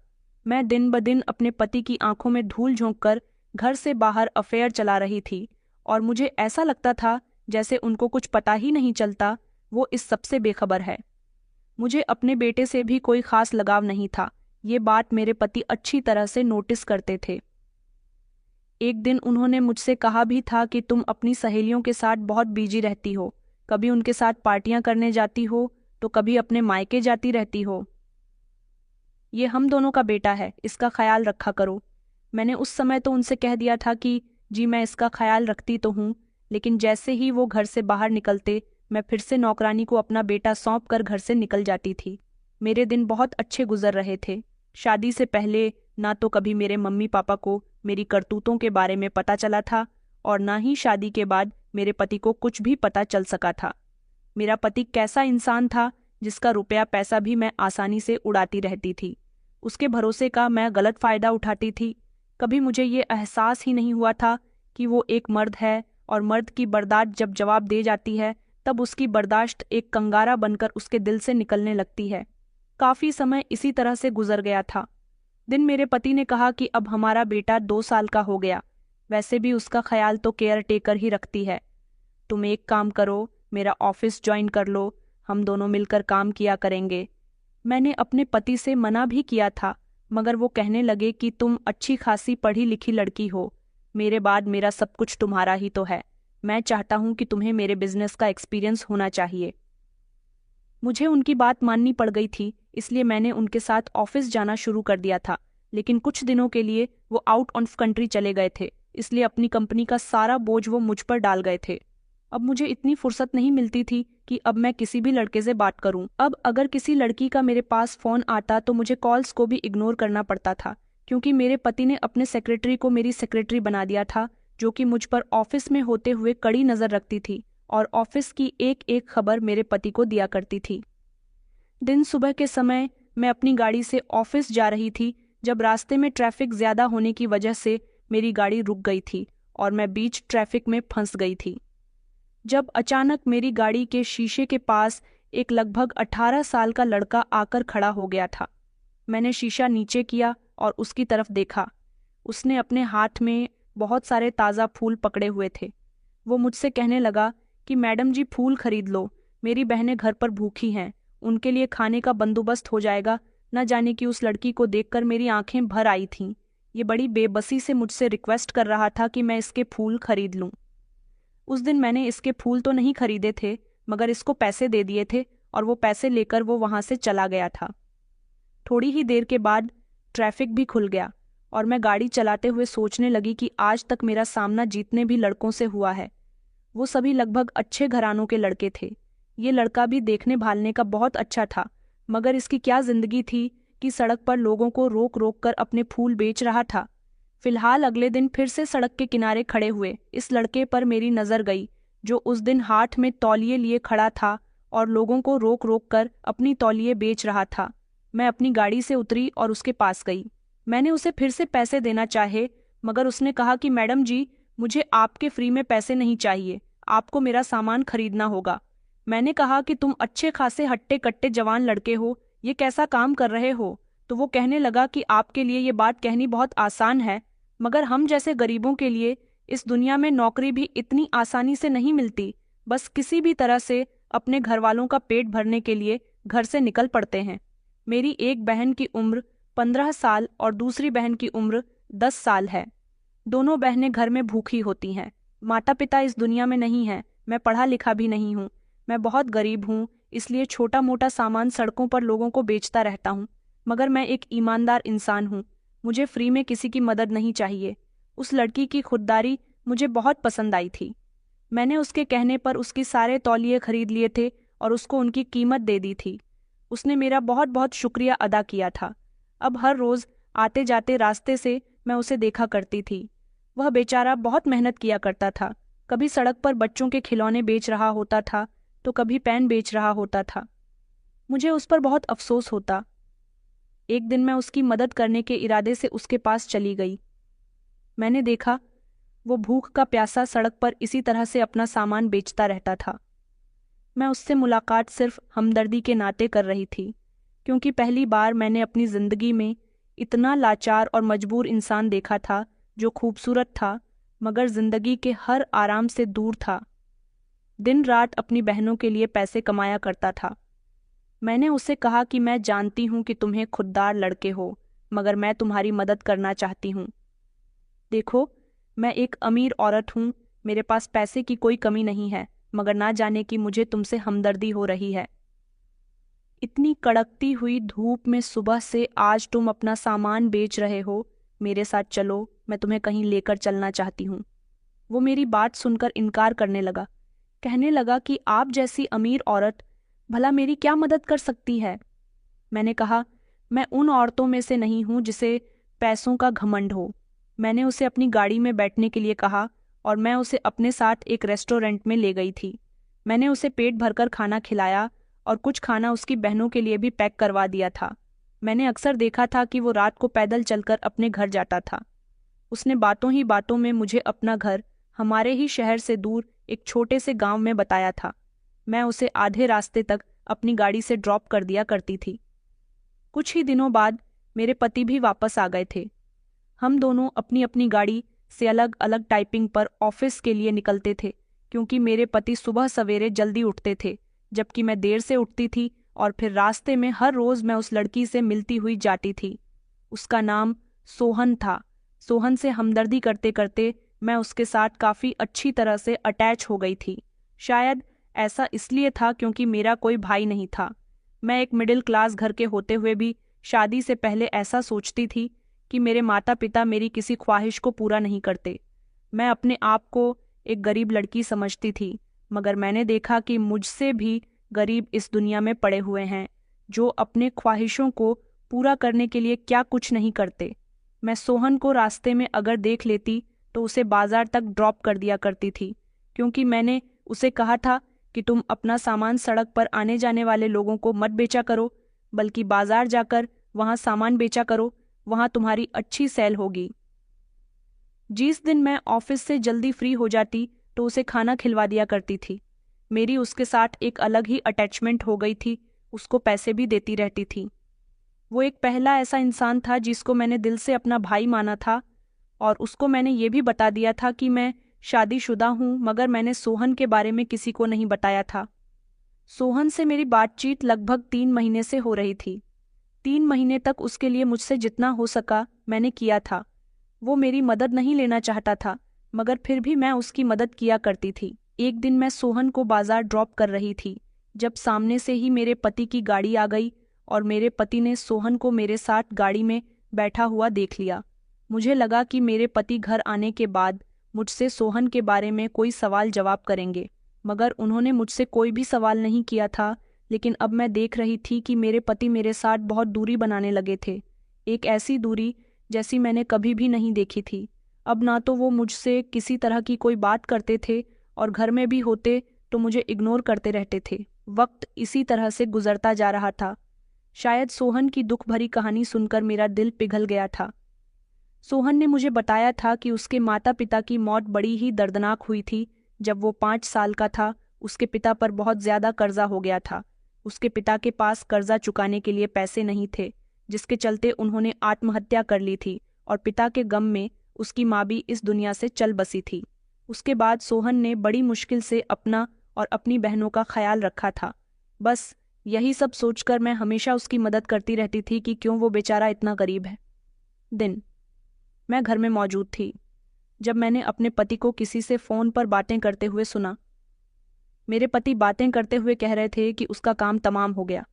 मैं दिन ब दिन अपने पति की आंखों में धूल झोंककर घर से बाहर अफेयर चला रही थी और मुझे ऐसा लगता था जैसे उनको कुछ पता ही नहीं चलता, वो इस सबसे बेखबर है। मुझे अपने बेटे से भी कोई खास लगाव नहीं था। ये बात मेरे पति अच्छी तरह से नोटिस करते थे। एक दिन उन्होंने मुझसे कहा भी था कि तुम अपनी सहेलियों के साथ बहुत बिजी रहती हो, कभी उनके साथ पार्टियां करने जाती हो तो कभी अपने मायके जाती रहती हो। ये हम दोनों का बेटा है, इसका ख्याल रखा करो। मैंने उस समय तो उनसे कह दिया था कि जी मैं इसका ख्याल रखती तो हूँ, लेकिन जैसे ही वो घर से बाहर निकलते मैं फिर से नौकरानी को अपना बेटा सौंप कर घर से निकल जाती थी। मेरे दिन बहुत अच्छे गुजर रहे थे। शादी से पहले ना तो कभी मेरे मम्मी पापा को मेरी करतूतों के बारे में पता चला था और ना ही शादी के बाद मेरे पति को कुछ भी पता चल सका था। मेरा पति कैसा इंसान था जिसका रुपया पैसा भी मैं आसानी से उड़ाती रहती थी। उसके भरोसे का मैं गलत फायदा उठाती थी। कभी मुझे ये एहसास ही नहीं हुआ था कि वो एक मर्द है और मर्द की बर्दाश्त जब जवाब दे जाती है तब उसकी बर्दाश्त एक कंगारा बनकर उसके दिल से निकलने लगती है। काफी समय इसी तरह से गुजर गया था। दिन मेरे पति ने कहा कि अब हमारा बेटा 2 साल का हो गया, वैसे भी उसका ख्याल तो केयर टेकर ही रखती है। तुम एक काम करो, मेरा ऑफिस ज्वाइन कर लो, हम दोनों मिलकर काम किया करेंगे। मैंने अपने पति से मना भी किया था, मगर वो कहने लगे कि तुम अच्छी खासी पढ़ी लिखी लड़की हो, मेरे बाद मेरा सब कुछ तुम्हारा ही तो है। मैं चाहता हूँ कि तुम्हें मेरे बिजनेस का एक्सपीरियंस होना चाहिए। मुझे उनकी बात माननी पड़ गई थी, इसलिए मैंने उनके साथ ऑफिस जाना शुरू कर दिया था। लेकिन कुछ दिनों के लिए वो आउट ऑफ कंट्री चले गए थे, इसलिए अपनी कंपनी का सारा बोझ वो मुझ पर डाल गए थे। अब मुझे इतनी फुर्सत नहीं मिलती थी कि अब मैं किसी भी लड़के से बात करूं। अब अगर किसी लड़की का मेरे पास फोन आता तो मुझे कॉल्स को भी इग्नोर करना पड़ता था, क्योंकि मेरे पति ने अपने सेक्रेटरी को मेरी सेक्रेटरी बना दिया था, जो कि मुझ पर ऑफिस में होते हुए कड़ी नजर रखती थी और ऑफिस की एक एक खबर मेरे पति को दिया करती थी। दिन सुबह के समय मैं अपनी गाड़ी से ऑफिस जा रही थी जब रास्ते में ट्रैफिक ज्यादा होने की वजह से मेरी गाड़ी रुक गई थी और मैं बीच ट्रैफिक में फंस गई थी। जब अचानक मेरी गाड़ी के शीशे के पास एक लगभग 18 साल का लड़का आकर खड़ा हो गया था। मैंने शीशा नीचे किया और उसकी तरफ देखा। उसने अपने हाथ में बहुत सारे ताज़ा फूल पकड़े हुए थे। वो मुझसे कहने लगा कि मैडम जी फूल खरीद लो, मेरी बहनें घर पर भूखी हैं, उनके लिए खाने का बंदोबस्त हो जाएगा। न जाने कि उस लड़की को देखकर मेरी आंखें भर आई थीं। ये बड़ी बेबसी से मुझसे रिक्वेस्ट कर रहा था कि मैं इसके फूल खरीद लूं। उस दिन मैंने इसके फूल तो नहीं खरीदे थे, मगर इसको पैसे दे दिए थे और वो पैसे लेकर वो वहां से चला गया था। थोड़ी ही देर के बाद ट्रैफिक भी खुल गया और मैं गाड़ी चलाते हुए सोचने लगी कि आज तक मेरा सामना जितने भी लड़कों से हुआ है वो सभी लगभग अच्छे घरानों के लड़के थे। ये लड़का भी देखने भालने का बहुत अच्छा था, मगर इसकी क्या जिंदगी थी कि सड़क पर लोगों को रोक रोक कर अपने फूल बेच रहा था। फिलहाल अगले दिन फिर से सड़क के किनारे खड़े हुए इस लड़के पर मेरी नजर गई, जो उस दिन हाथ में तौलिए लिए खड़ा था और लोगों को रोक रोक कर अपनी तौलिए बेच रहा था। मैं अपनी गाड़ी से उतरी और उसके पास गई। मैंने उसे फिर से पैसे देना चाहे, मगर उसने कहा कि मैडम जी, मुझे आपके फ्री में पैसे नहीं चाहिए, आपको मेरा सामान खरीदना होगा। मैंने कहा कि तुम अच्छे खासे हट्टे कट्टे जवान लड़के हो, ये कैसा काम कर रहे हो? तो वो कहने लगा कि आपके लिए ये बात कहनी बहुत आसान है, मगर हम जैसे गरीबों के लिए इस दुनिया में नौकरी भी इतनी आसानी से नहीं मिलती। बस किसी भी तरह से अपने घर वालों का पेट भरने के लिए घर से निकल पड़ते हैं। मेरी एक बहन की उम्र 15 साल और दूसरी बहन की उम्र 10 साल है। दोनों बहनें घर में भूखी होती हैं। माता पिता इस दुनिया में नहीं हैं। मैं पढ़ा लिखा भी नहीं हूँ। मैं बहुत गरीब हूँ, इसलिए छोटा मोटा सामान सड़कों पर लोगों को बेचता रहता हूँ। मगर मैं एक ईमानदार इंसान हूँ। मुझे फ्री में किसी की मदद नहीं चाहिए। उस लड़की की खुददारी मुझे बहुत पसंद आई थी। मैंने उसके कहने पर उसकी सारे तौलिए खरीद लिए थे और उसको उनकी कीमत दे दी थी। उसने मेरा बहुत बहुत शुक्रिया अदा किया था। अब हर रोज़ आते जाते रास्ते से मैं उसे देखा करती थी। वह बेचारा बहुत मेहनत किया करता था। कभी सड़क पर बच्चों के खिलौने बेच रहा होता था, तो कभी पेन बेच रहा होता था। मुझे उस पर बहुत अफसोस होता। एक दिन मैं उसकी मदद करने के इरादे से उसके पास चली गई। मैंने देखा वो भूख का प्यासा सड़क पर इसी तरह से अपना सामान बेचता रहता था। मैं उससे मुलाकात सिर्फ हमदर्दी के नाते कर रही थी, क्योंकि पहली बार मैंने अपनी जिंदगी में इतना लाचार और मजबूर इंसान देखा था, जो खूबसूरत था मगर जिंदगी के हर आराम से दूर था। दिन रात अपनी बहनों के लिए पैसे कमाया करता था। मैंने उसे कहा कि मैं जानती हूँ कि तुम्हें खुददार लड़के हो, मगर मैं तुम्हारी मदद करना चाहती हूँ। देखो, मैं एक अमीर औरत हूँ, मेरे पास पैसे की कोई कमी नहीं है, मगर ना जाने कि मुझे तुमसे हमदर्दी हो रही है। इतनी कड़कती हुई धूप में सुबह से आज तुम अपना सामान बेच रहे हो। मेरे साथ चलो, मैं तुम्हें कहीं लेकर चलना चाहती हूँ। वो मेरी बात सुनकर इनकार करने लगा। कहने लगा कि आप जैसी अमीर औरत भला मेरी क्या मदद कर सकती है? मैंने कहा, मैं उन औरतों में से नहीं हूं जिसे पैसों का घमंड हो। मैंने उसे अपनी गाड़ी में बैठने के लिए कहा और मैं उसे अपने साथ एक रेस्टोरेंट में ले गई थी। मैंने उसे पेट भरकर खाना खिलाया और कुछ खाना उसकी बहनों के लिए भी पैक करवा दिया था। मैंने अक्सर देखा था कि वो रात को पैदल चलकर अपने घर जाता था। उसने बातों ही बातों में मुझे अपना घर हमारे ही शहर से दूर एक छोटे से गांव में बताया था। मैं उसे आधे रास्ते तक अपनी गाड़ी से ड्रॉप कर दिया करती थी। कुछ ही दिनों बाद मेरे पति भी वापस आ गए थे। हम दोनों अपनी अपनी गाड़ी से अलग अलग टाइपिंग पर ऑफिस के लिए निकलते थे, क्योंकि मेरे पति सुबह सवेरे जल्दी उठते थे, जबकि मैं देर से उठती थी। और फिर रास्ते में हर रोज मैं उस लड़की से मिलती हुई जाती थी। उसका नाम सोहन था। सोहन से हमदर्दी करते करते मैं उसके साथ काफ़ी अच्छी तरह से अटैच हो गई थी। शायद ऐसा इसलिए था क्योंकि मेरा कोई भाई नहीं था। मैं एक मिडिल क्लास घर के होते हुए भी शादी से पहले ऐसा सोचती थी कि मेरे माता पिता मेरी किसी ख्वाहिश को पूरा नहीं करते। मैं अपने आप को एक गरीब लड़की समझती थी, मगर मैंने देखा कि मुझसे भी गरीब इस दुनिया में पड़े हुए हैं, जो अपने ख्वाहिशों को पूरा करने के लिए क्या कुछ नहीं करते। मैं सोहन को रास्ते में अगर देख लेती तो उसे बाजार तक ड्रॉप कर दिया करती थी, क्योंकि मैंने उसे कहा था कि तुम अपना सामान सड़क पर आने जाने वाले लोगों को मत बेचा करो, बल्कि बाजार जाकर वहां सामान बेचा करो, वहां तुम्हारी अच्छी सेल होगी। जिस दिन मैं ऑफिस से जल्दी फ्री हो जाती तो उसे खाना खिलवा दिया करती थी। मेरी उसके साथ एक अलग ही अटैचमेंट हो गई थी। उसको पैसे भी देती रहती थी। वो एक पहला ऐसा इंसान था जिसको मैंने दिल से अपना भाई माना था, और उसको मैंने ये भी बता दिया था कि मैं शादीशुदा हूँ, मगर मैंने सोहन के बारे में किसी को नहीं बताया था। सोहन से मेरी बातचीत लगभग 3 महीने से हो रही थी। 3 महीने तक उसके लिए मुझसे जितना हो सका मैंने किया था। वो मेरी मदद नहीं लेना चाहता था, मगर फिर भी मैं उसकी मदद किया करती थी। एक दिन मैं सोहन को बाजार ड्रॉप कर रही थी, जब सामने से ही मेरे पति की गाड़ी आ गई और मेरे पति ने सोहन को मेरे साथ गाड़ी में बैठा हुआ देख लिया। मुझे लगा कि मेरे पति घर आने के बाद मुझसे सोहन के बारे में कोई सवाल जवाब करेंगे, मगर उन्होंने मुझसे कोई भी सवाल नहीं किया था। लेकिन अब मैं देख रही थी कि मेरे पति मेरे साथ बहुत दूरी बनाने लगे थे, एक ऐसी दूरी जैसी मैंने कभी भी नहीं देखी थी। अब ना तो वो मुझसे किसी तरह की कोई बात करते थे, और घर में भी होते तो मुझे इग्नोर करते रहते थे। वक्त इसी तरह से गुजरता जा रहा था। शायद सोहन की दुख भरी कहानी सुनकर मेरा दिल पिघल गया था। सोहन ने मुझे बताया था कि उसके माता पिता की मौत बड़ी ही दर्दनाक हुई थी। जब वो 5 साल का था, उसके पिता पर बहुत ज्यादा कर्जा हो गया था। उसके पिता के पास कर्जा चुकाने के लिए पैसे नहीं थे, जिसके चलते उन्होंने आत्महत्या कर ली थी और पिता के गम में उसकी माँ भी इस दुनिया से चल बसी थी। उसके बाद सोहन ने बड़ी मुश्किल से अपना और अपनी बहनों का ख्याल रखा था। बस यही सब सोचकर मैं हमेशा उसकी मदद करती रहती थी कि क्यों वो बेचारा इतना गरीब है। दिन मैं घर में मौजूद थी जब मैंने अपने पति को किसी से फोन पर बातें करते हुए सुना। मेरे पति बातें करते हुए कह रहे थे कि उसका काम तमाम हो गया।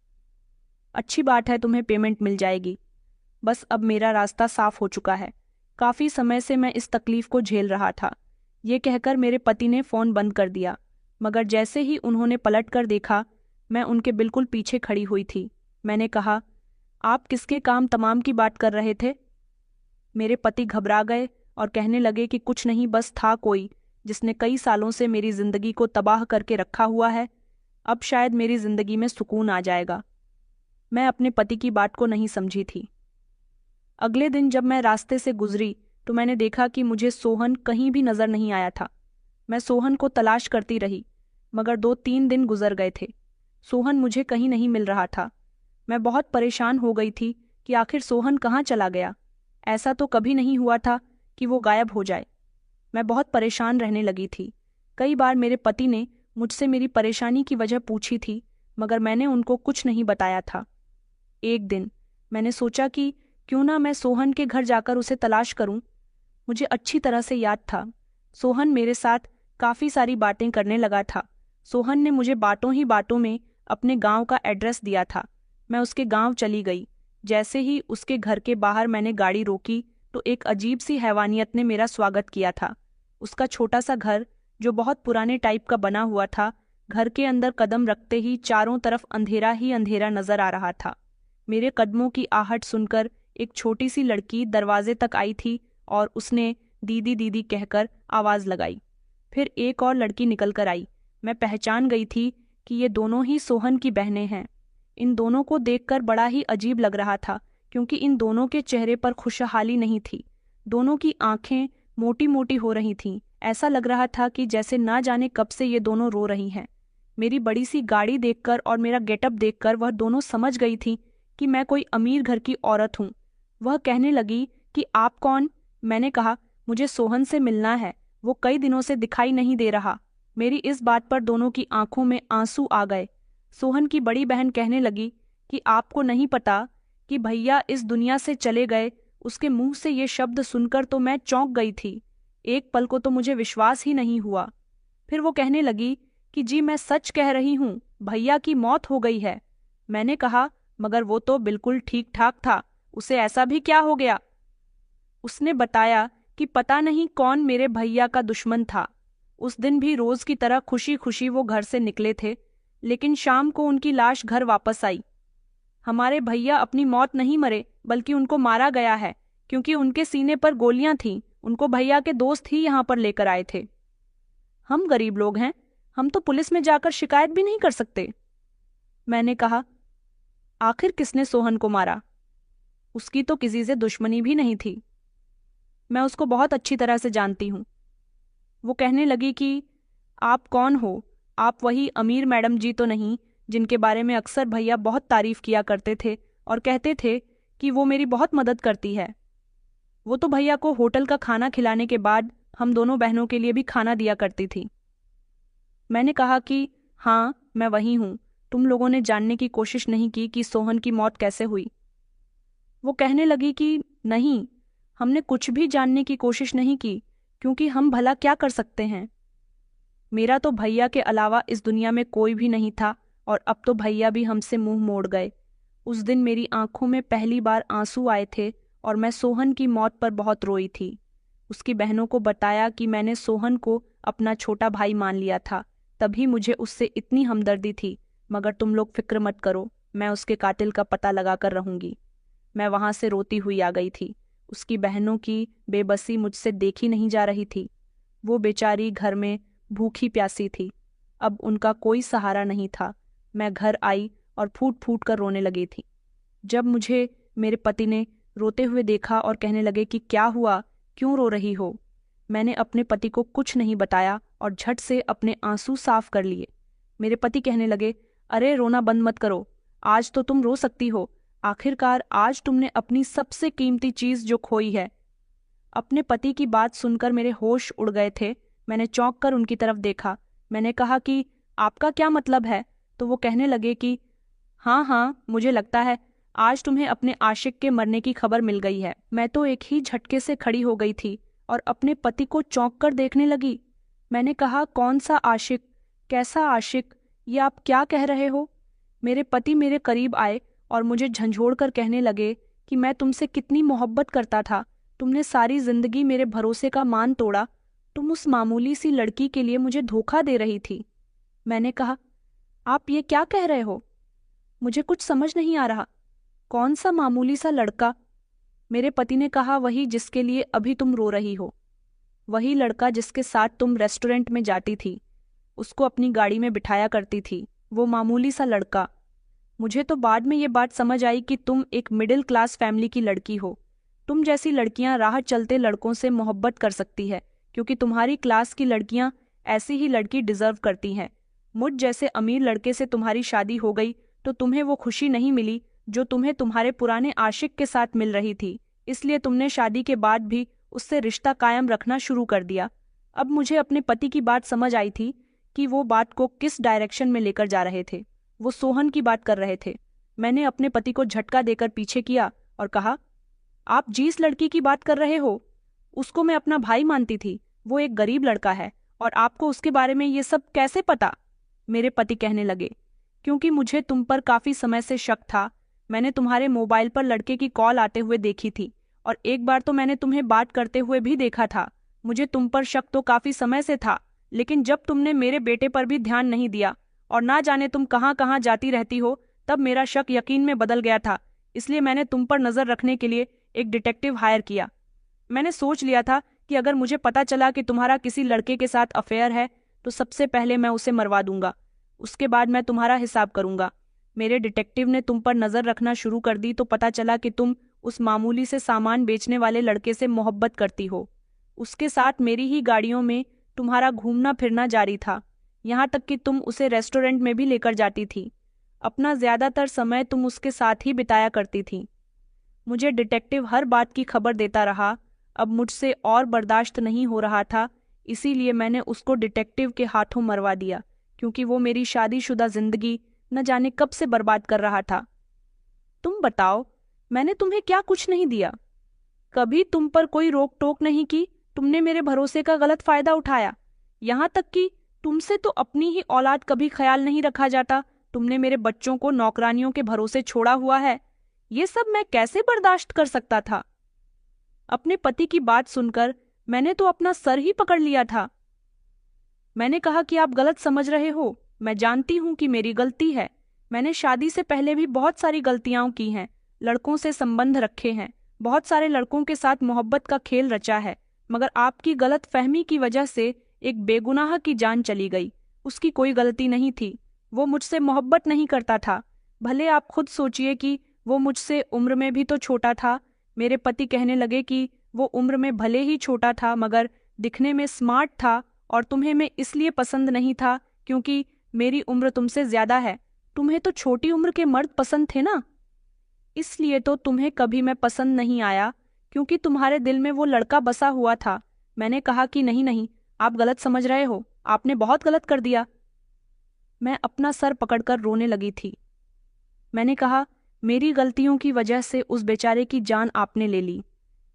अच्छी बात है, तुम्हें पेमेंट मिल जाएगी। बस अब मेरा रास्ता साफ हो चुका है। काफी समय से मैं इस तकलीफ को झेल रहा था। ये कहकर मेरे पति ने फोन बंद कर दिया, मगर जैसे ही उन्होंने पलट कर देखा, मैं उनके बिल्कुल पीछे खड़ी हुई थी। मैंने कहा, आप किसके काम तमाम की बात कर रहे थे? मेरे पति घबरा गए और कहने लगे कि कुछ नहीं, बस था कोई जिसने कई सालों से मेरी जिंदगी को तबाह करके रखा हुआ है। अब शायद मेरी जिंदगी में सुकून आ जाएगा। मैं अपने पति की बात को नहीं समझी थी। अगले दिन जब मैं रास्ते से गुजरी तो मैंने देखा कि मुझे सोहन कहीं भी नजर नहीं आया था। मैं सोहन को तलाश करती रही, मगर 2-3 दिन गुजर गए थे। सोहन मुझे कहीं नहीं मिल रहा था। मैं बहुत परेशान हो गई थी कि आखिर सोहन कहाँ चला गया। ऐसा तो कभी नहीं हुआ था कि वो गायब हो जाए। मैं बहुत परेशान रहने लगी थी। कई बार मेरे पति ने मुझसे मेरी परेशानी की वजह पूछी थी, मगर मैंने उनको कुछ नहीं बताया था। एक दिन मैंने सोचा कि क्यों ना मैं सोहन के घर जाकर उसे तलाश करूं। मुझे अच्छी तरह से याद था, सोहन मेरे साथ काफी सारी बातें करने लगा था। सोहन ने मुझे बातों ही बातों में अपने गांव का एड्रेस दिया था। मैं उसके गांव चली गई। जैसे ही उसके घर के बाहर मैंने गाड़ी रोकी तो एक अजीब सी हैवानियत ने मेरा स्वागत किया था। उसका छोटा सा घर, जो बहुत पुराने टाइप का बना हुआ था, घर के अंदर कदम रखते ही चारों तरफ अंधेरा ही अंधेरा नजर आ रहा था। मेरे कदमों की आहट सुनकर एक छोटी सी लड़की दरवाजे तक आई थी और उसने दीदी दीदी कहकर आवाज लगाई। फिर एक और लड़की निकल कर आई। मैं पहचान गई थी कि ये दोनों ही सोहन की बहनें हैं। इन दोनों को देखकर बड़ा ही अजीब लग रहा था, क्योंकि इन दोनों के चेहरे पर खुशहाली नहीं थी। दोनों की आंखें मोटी मोटी हो रही थीं। ऐसा लग रहा था कि जैसे ना जाने कब से ये दोनों रो रही हैं। मेरी बड़ी सी गाड़ी देखकर और मेरा गेटअप देखकर वह दोनों समझ गई थी कि मैं कोई अमीर घर की औरत हूँ। वह कहने लगी कि आप कौन? मैंने कहा, मुझे सोहन से मिलना है, वो कई दिनों से दिखाई नहीं दे रहा। मेरी इस बात पर दोनों की आंखों में आंसू आ गए। सोहन की बड़ी बहन कहने लगी कि आपको नहीं पता कि भैया इस दुनिया से चले गए। उसके मुंह से ये शब्द सुनकर तो मैं चौंक गई थी। एक पल को तो मुझे विश्वास ही नहीं हुआ। फिर वो कहने लगी कि जी मैं सच कह रही हूँ, भैया की मौत हो गई है। मैंने कहा, मगर वो तो बिल्कुल ठीक ठाक था, उसे ऐसा भी क्या हो गया? उसने बताया कि पता नहीं कौन मेरे भैया का दुश्मन था। उस दिन भी रोज की तरह खुशी खुशी वो घर से निकले थे, लेकिन शाम को उनकी लाश घर वापस आई। हमारे भैया अपनी मौत नहीं मरे, बल्कि उनको मारा गया है, क्योंकि उनके सीने पर गोलियां थीं। उनको भैया के दोस्त ही यहाँ पर लेकर आए थे। हम गरीब लोग हैं, हम तो पुलिस में जाकर शिकायत भी नहीं कर सकते। मैंने कहा, आखिर किसने सोहन को मारा? उसकी तो किसी से दुश्मनी भी नहीं थी। मैं उसको बहुत अच्छी तरह से जानती हूँ। वो कहने लगी कि आप कौन हो? आप वही अमीर मैडम जी तो नहीं जिनके बारे में अक्सर भैया बहुत तारीफ किया करते थे और कहते थे कि वो मेरी बहुत मदद करती है। वो तो भैया को होटल का खाना खिलाने के बाद हम दोनों बहनों के लिए भी खाना दिया करती थी। मैंने कहा कि हाँ, मैं वही हूँ। तुम लोगों ने जानने की कोशिश नहीं की कि सोहन की मौत कैसे हुई? वो कहने लगी कि नहीं, हमने कुछ भी जानने की कोशिश नहीं की, क्योंकि हम भला क्या कर सकते हैं। मेरा तो भैया के अलावा इस दुनिया में कोई भी नहीं था, और अब तो भैया भी हमसे मुंह मोड़ गए। उस दिन मेरी आंखों में पहली बार आंसू आए थे और मैं सोहन की मौत पर बहुत रोई थी। उसकी बहनों को बताया कि मैंने सोहन को अपना छोटा भाई मान लिया था, तभी मुझे उससे इतनी हमदर्दी थी। मगर तुम लोग फिक्र मत करो, मैं उसके कातिल का पता लगाकर रहूंगी। मैं वहां से रोती हुई आ गई थी। उसकी बहनों की बेबसी मुझसे देखी नहीं जा रही थी। वो बेचारी घर में भूखी प्यासी थी। अब उनका कोई सहारा नहीं था। मैं घर आई और फूट फूट कर रोने लगी थी। जब मुझे मेरे पति ने रोते हुए देखा और कहने लगे कि क्या हुआ, क्यों रो रही हो, मैंने अपने पति को कुछ नहीं बताया और झट से अपने आंसू साफ कर लिए। मेरे पति कहने लगे, अरे रोना बंद मत करो, आज तो तुम रो सकती हो, आखिरकार आज तुमने अपनी सबसे कीमती चीज जो खोई है। अपने पति की बात सुनकर मेरे होश उड़ गए थे। मैंने चौंक कर उनकी तरफ देखा। मैंने कहा कि आपका क्या मतलब है? तो वो कहने लगे कि हाँ हाँ, मुझे लगता है आज तुम्हें अपने आशिक के मरने की खबर मिल गई है। मैं तो एक ही झटके से खड़ी हो गई थी और अपने पति को चौंक कर देखने लगी। मैंने कहा, कौन सा आशिक, कैसा आशिक, ये आप क्या कह रहे हो? मेरे पति मेरे करीब आए और मुझे झंझोड़ कर कहने लगे कि मैं तुमसे कितनी मोहब्बत करता था, तुमने सारी जिंदगी मेरे भरोसे का मान तोड़ा, तुम उस मामूली सी लड़की के लिए मुझे धोखा दे रही थी। मैंने कहा, आप ये क्या कह रहे हो? मुझे कुछ समझ नहीं आ रहा। कौन सा मामूली सा लड़का? मेरे पति ने कहा, वही जिसके लिए अभी तुम रो रही हो, वही लड़का जिसके साथ तुम रेस्टोरेंट में जाती थी, उसको अपनी गाड़ी में बिठाया करती थी, वो मामूली सा लड़का। मुझे तो बाद में ये बात समझ आई कि तुम एक मिडिल क्लास फैमिली की लड़की हो। तुम जैसी लड़कियां राह चलते लड़कों से मोहब्बत कर सकती है, क्योंकि तुम्हारी क्लास की लड़कियां ऐसी ही लड़की डिजर्व करती हैं। मुझ जैसे अमीर लड़के से तुम्हारी शादी हो गई तो तुम्हें वो खुशी नहीं मिली जो तुम्हें तुम्हारे पुराने आशिक के साथ मिल रही थी, इसलिए तुमने शादी के बाद भी उससे रिश्ता कायम रखना शुरू कर दिया। अब मुझे अपने पति की बात समझ आई थी कि वो बात को किस डायरेक्शन में लेकर जा रहे थे। वो सोहन की बात कर रहे थे। मैंने अपने पति को झटका देकर पीछे किया और कहा, आप जिस लड़की की बात कर रहे हो उसको मैं अपना भाई मानती थी, वो एक गरीब लड़का है, और आपको उसके बारे में ये सब कैसे पता? मेरे पति कहने लगे, क्योंकि मुझे तुम पर काफी समय से शक था। मैंने तुम्हारे मोबाइल पर लड़के की कॉल आते हुए देखी थी और एक बार तो मैंने तुम्हें बात करते हुए भी देखा था। मुझे तुम पर शक तो काफी समय से था, लेकिन जब तुमने मेरे बेटे पर भी ध्यान नहीं दिया और ना जाने तुम कहाँ कहाँ जाती रहती हो, तब मेरा शक यकीन में बदल गया था। इसलिए मैंने तुम पर नजर रखने के लिए एक डिटेक्टिव हायर किया। मैंने सोच लिया था कि अगर मुझे पता चला कि तुम्हारा किसी लड़के के साथ अफेयर है तो सबसे पहले मैं उसे मरवा दूंगा, उसके बाद मैं तुम्हारा हिसाब करूंगा। मेरे डिटेक्टिव ने तुम पर नजर रखना शुरू कर दी तो पता चला कि तुम उस मामूली से सामान बेचने वाले लड़के से मोहब्बत करती हो। उसके साथ मेरी ही गाड़ियों में तुम्हारा घूमना फिरना जारी था, यहाँ तक कि तुम उसे रेस्टोरेंट में भी लेकर जाती थी। अपना ज्यादातर समय तुम उसके साथ ही बिताया करती थी। मुझे डिटेक्टिव हर बात की खबर देता रहा। अब मुझसे और बर्दाश्त नहीं हो रहा था, इसीलिए मैंने उसको डिटेक्टिव के हाथों मरवा दिया, क्योंकि वो मेरी शादीशुदा जिंदगी न जाने कब से बर्बाद कर रहा था। तुम बताओ, मैंने तुम्हें क्या कुछ नहीं दिया? कभी तुम पर कोई रोक टोक नहीं की, तुमने मेरे भरोसे का गलत फायदा उठाया। यहाँ तक कि तुमसे तो अपनी ही औलाद कभी ख्याल नहीं रखा जाता, तुमने मेरे बच्चों को नौकरानियों के भरोसे छोड़ा हुआ है। ये सब मैं कैसे बर्दाश्त कर सकता था? अपने पति की बात सुनकर मैंने तो अपना सर ही पकड़ लिया था। मैंने कहा कि आप गलत समझ रहे हो, मैं जानती हूं कि मेरी गलती है। मैंने शादी से पहले भी बहुत सारी गलतियां की हैं, लड़कों से संबंध रखे हैं, बहुत सारे लड़कों के साथ मोहब्बत का खेल रचा है, मगर आपकी गलत फहमी की वजह से एक बेगुनाह की जान चली गई। उसकी कोई गलती नहीं थी, वो मुझसे मोहब्बत नहीं करता था। भले आप खुद सोचिए कि वो मुझसे उम्र में भी तो छोटा था। मेरे पति कहने लगे कि वो उम्र में भले ही छोटा था मगर दिखने में स्मार्ट था, और तुम्हें मैं इसलिए पसंद नहीं था क्योंकि मेरी उम्र तुमसे ज्यादा है। तुम्हें तो छोटी उम्र के मर्द पसंद थे ना, इसलिए तो तुम्हें कभी मैं पसंद नहीं आया, क्योंकि तुम्हारे दिल में वो लड़का बसा हुआ था। मैंने कहा कि नहीं नहीं, आप गलत समझ रहे हो, आपने बहुत गलत कर दिया। मैं अपना सर पकड़कर रोने लगी थी। मैंने कहा, मेरी गलतियों की वजह से उस बेचारे की जान आपने ले ली।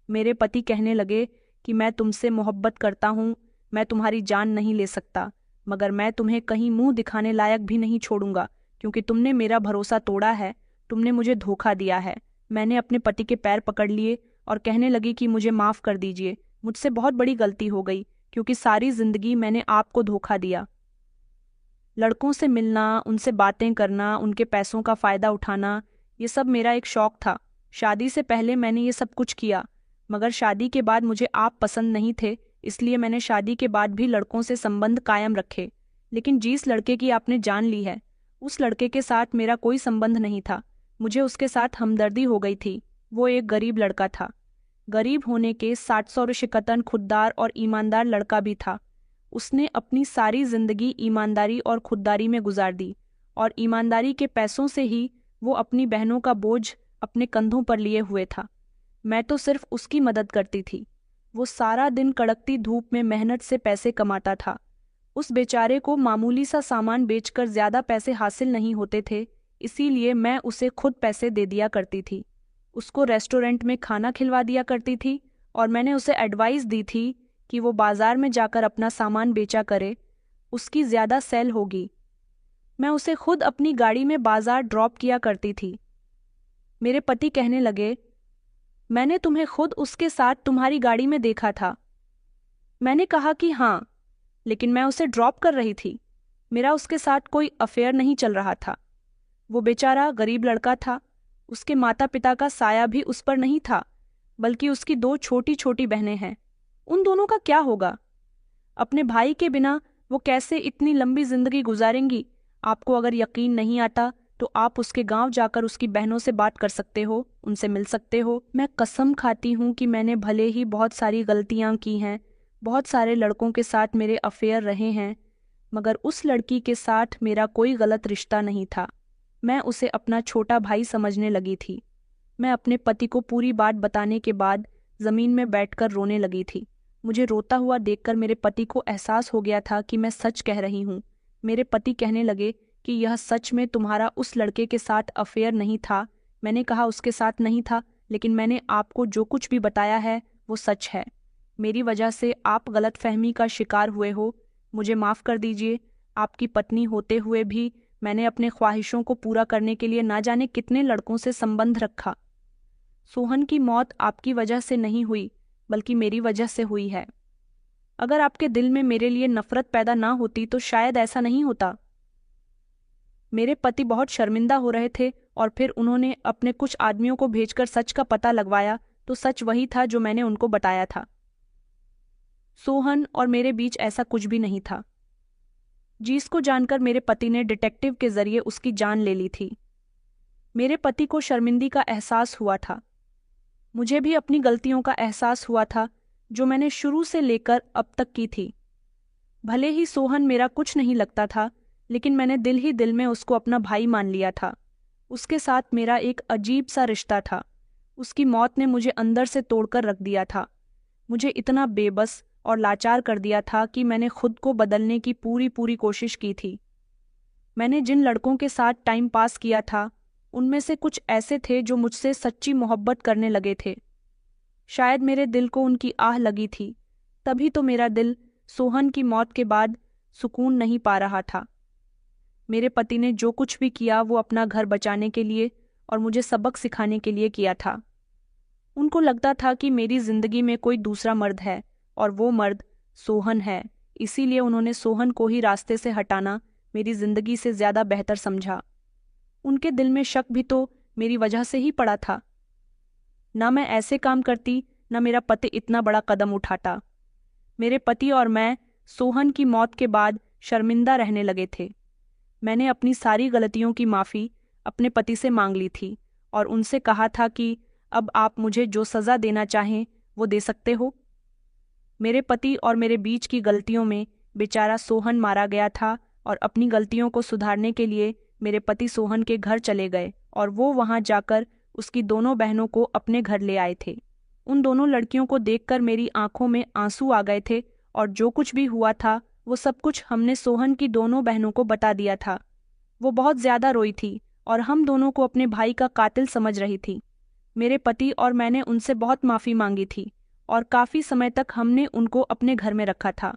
मेरे पति कहने लगे कि मैं तुमसे मोहब्बत करता हूँ, मैं तुम्हारी जान नहीं ले सकता, मगर मैं तुम्हें कहीं मुंह दिखाने लायक भी नहीं छोड़ूंगा, क्योंकि तुमने मेरा भरोसा तोड़ा है, तुमने मुझे धोखा दिया है। मैंने अपने पति के पैर पकड़ लिए और कहने लगी कि मुझे माफ कर दीजिए, मुझसे बहुत बड़ी गलती हो गई, क्योंकि सारी जिंदगी मैंने आपको धोखा दिया। लड़कों से मिलना, उनसे बातें करना, उनके पैसों का फायदा उठाना, ये सब मेरा एक शौक था। शादी से पहले मैंने ये सब कुछ किया, मगर शादी के बाद मुझे आप पसंद नहीं थे, इसलिए मैंने शादी के बाद भी लड़कों से संबंध कायम रखे। लेकिन जिस लड़के की आपने जान ली है, उस लड़के के साथ मेरा कोई संबंध नहीं था। मुझे उसके साथ हमदर्दी हो गई थी। वो एक गरीब लड़का था। गरीब होने के 700 शिकतन खुददार और ईमानदार लड़का भी था। उसने अपनी सारी जिंदगी ईमानदारी और खुददारी में गुजार दी और ईमानदारी के पैसों से ही वो अपनी बहनों का बोझ अपने कंधों पर लिए हुए था। मैं तो सिर्फ उसकी मदद करती थी। वो सारा दिन कड़कती धूप में मेहनत से पैसे कमाता था। उस बेचारे को मामूली सा सामान बेचकर ज्यादा पैसे हासिल नहीं होते थे, इसीलिए मैं उसे खुद पैसे दे दिया करती थी। उसको रेस्टोरेंट में खाना खिलवा दिया करती थी और मैंने उसे एडवाइस दी थी कि वो बाजार में जाकर अपना सामान बेचा करे, उसकी ज्यादा सेल होगी। मैं उसे खुद अपनी गाड़ी में बाजार ड्रॉप किया करती थी। मेरे पति कहने लगे, मैंने तुम्हें खुद उसके साथ तुम्हारी गाड़ी में देखा था। मैंने कहा कि हाँ, लेकिन मैं उसे ड्रॉप कर रही थी। मेरा उसके साथ कोई अफेयर नहीं चल रहा था। वो बेचारा गरीब लड़का था। उसके माता पिता का साया भी उस पर नहीं था, बल्कि उसकी 2 छोटी छोटी बहनें हैं। उन दोनों का क्या होगा? अपने भाई के बिना वो कैसे इतनी लंबी जिंदगी गुजारेंगी? आपको अगर यकीन नहीं आता तो आप उसके गांव जाकर उसकी बहनों से बात कर सकते हो, उनसे मिल सकते हो। मैं कसम खाती हूँ कि मैंने भले ही बहुत सारी गलतियां की हैं, बहुत सारे लड़कों के साथ मेरे अफेयर रहे हैं, मगर उस लड़की के साथ मेरा कोई गलत रिश्ता नहीं था। मैं उसे अपना छोटा भाई समझने लगी थी। मैं अपने पति को पूरी बात बताने के बाद जमीन में बैठकर रोने लगी थी। मुझे रोता हुआ देखकर मेरे पति को एहसास हो गया था कि मैं सच कह रही हूँ। मेरे पति कहने लगे कि यह सच में तुम्हारा उस लड़के के साथ अफेयर नहीं था। मैंने कहा उसके साथ नहीं था, लेकिन मैंने आपको जो कुछ भी बताया है वो सच है। मेरी वजह से आप गलतफहमी का शिकार हुए हो। मुझे माफ़ कर दीजिए। आपकी पत्नी होते हुए भी मैंने अपने ख्वाहिशों को पूरा करने के लिए ना जाने कितने लड़कों से संबंध रखा। सोहन की मौत आपकी वजह से नहीं हुई, बल्कि मेरी वजह से हुई है। अगर आपके दिल में मेरे लिए नफरत पैदा ना होती तो शायद ऐसा नहीं होता। मेरे पति बहुत शर्मिंदा हो रहे थे और फिर उन्होंने अपने कुछ आदमियों को भेजकर सच का पता लगवाया तो सच वही था जो मैंने उनको बताया था। सोहन और मेरे बीच ऐसा कुछ भी नहीं था, जिसको जानकर मेरे पति ने डिटेक्टिव के जरिए उसकी जान ले ली थी। मेरे पति को शर्मिंदगी का एहसास हुआ था। मुझे भी अपनी गलतियों का एहसास हुआ था जो मैंने शुरू से लेकर अब तक की थी। भले ही सोहन मेरा कुछ नहीं लगता था, लेकिन मैंने दिल ही दिल में उसको अपना भाई मान लिया था। उसके साथ मेरा एक अजीब सा रिश्ता था। उसकी मौत ने मुझे अंदर से तोड़कर रख दिया था। मुझे इतना बेबस और लाचार कर दिया था कि मैंने खुद को बदलने की पूरी कोशिश की थी। मैंने जिन लड़कों के साथ टाइम पास किया था, उनमें से कुछ ऐसे थे जो मुझसे सच्ची मोहब्बत करने लगे थे। शायद मेरे दिल को उनकी आह लगी थी, तभी तो मेरा दिल सोहन की मौत के बाद सुकून नहीं पा रहा था। मेरे पति ने जो कुछ भी किया वो अपना घर बचाने के लिए और मुझे सबक सिखाने के लिए किया था। उनको लगता था कि मेरी जिंदगी में कोई दूसरा मर्द है और वो मर्द सोहन है, इसीलिए उन्होंने सोहन को ही रास्ते से हटाना मेरी जिंदगी से ज्यादा बेहतर समझा। उनके दिल में शक भी तो मेरी वजह से ही पड़ा था। ना मैं ऐसे काम करती, ना मेरा पति इतना बड़ा कदम उठाता। मेरे पति और मैं सोहन की मौत के बाद शर्मिंदा रहने लगे थे। मैंने अपनी सारी गलतियों की माफ़ी अपने पति से मांग ली थी और उनसे कहा था कि अब आप मुझे जो सज़ा देना चाहें वो दे सकते हो। मेरे पति और मेरे बीच की गलतियों में बेचारा सोहन मारा गया था और अपनी गलतियों को सुधारने के लिए मेरे पति सोहन के घर चले गए और वो वहां जाकर उसकी दोनों बहनों को अपने घर ले आए थे। उन दोनों लड़कियों को देखकर मेरी आंखों में आंसू आ गए थे और जो कुछ भी हुआ था वो सब कुछ हमने सोहन की दोनों बहनों को बता दिया था। वो बहुत ज्यादा रोई थी और हम दोनों को अपने भाई का कातिल समझ रही थी। मेरे पति और मैंने उनसे बहुत माफ़ी मांगी थी और काफ़ी समय तक हमने उनको अपने घर में रखा था।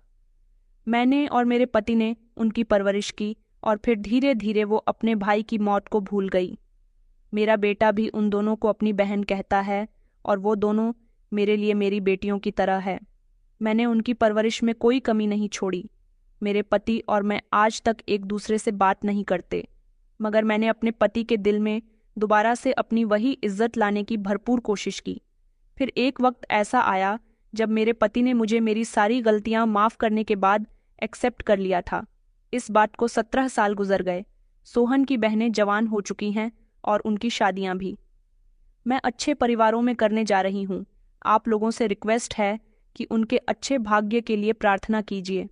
मैंने और मेरे पति ने उनकी परवरिश की और फिर धीरे धीरे वो अपने भाई की मौत को भूल गई। मेरा बेटा भी उन दोनों को अपनी बहन कहता है और वो दोनों मेरे लिए मेरी बेटियों की तरह है। मैंने उनकी परवरिश में कोई कमी नहीं छोड़ी। मेरे पति और मैं आज तक एक दूसरे से बात नहीं करते, मगर मैंने अपने पति के दिल में दोबारा से अपनी वही इज्जत लाने की भरपूर कोशिश की। फिर एक वक्त ऐसा आया जब मेरे पति ने मुझे मेरी सारी गलतियां माफ़ करने के बाद एक्सेप्ट कर लिया था। इस बात को 17 साल गुजर गए। सोहन की बहनें जवान हो चुकी हैं और उनकी शादियां भी। मैं अच्छे परिवारों में करने जा रही हूँ। आप लोगों से रिक्वेस्ट है कि उनके अच्छे भाग्य के लिए प्रार्थना कीजिए।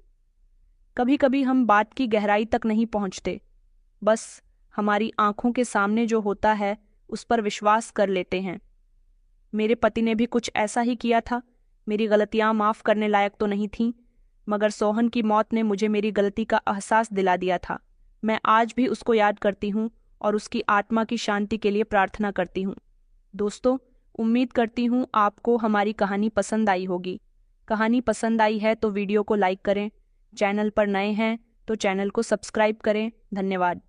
कभी कभी हम बात की गहराई तक नहीं पहुँचते, बस हमारी आंखों के सामने जो होता है उस पर विश्वास कर लेते हैं। मेरे पति ने भी कुछ ऐसा ही किया था। मेरी गलतियां माफ करने लायक तो नहीं थीं, मगर सोहन की मौत ने मुझे मेरी गलती का एहसास दिला दिया था। मैं आज भी उसको याद करती हूँ और उसकी आत्मा की शांति के लिए प्रार्थना करती हूँ। दोस्तों, उम्मीद करती हूँ आपको हमारी कहानी पसंद आई होगी। कहानी पसंद आई है तो वीडियो को लाइक करें। चैनल पर नए हैं तो चैनल को सब्सक्राइब करें। धन्यवाद।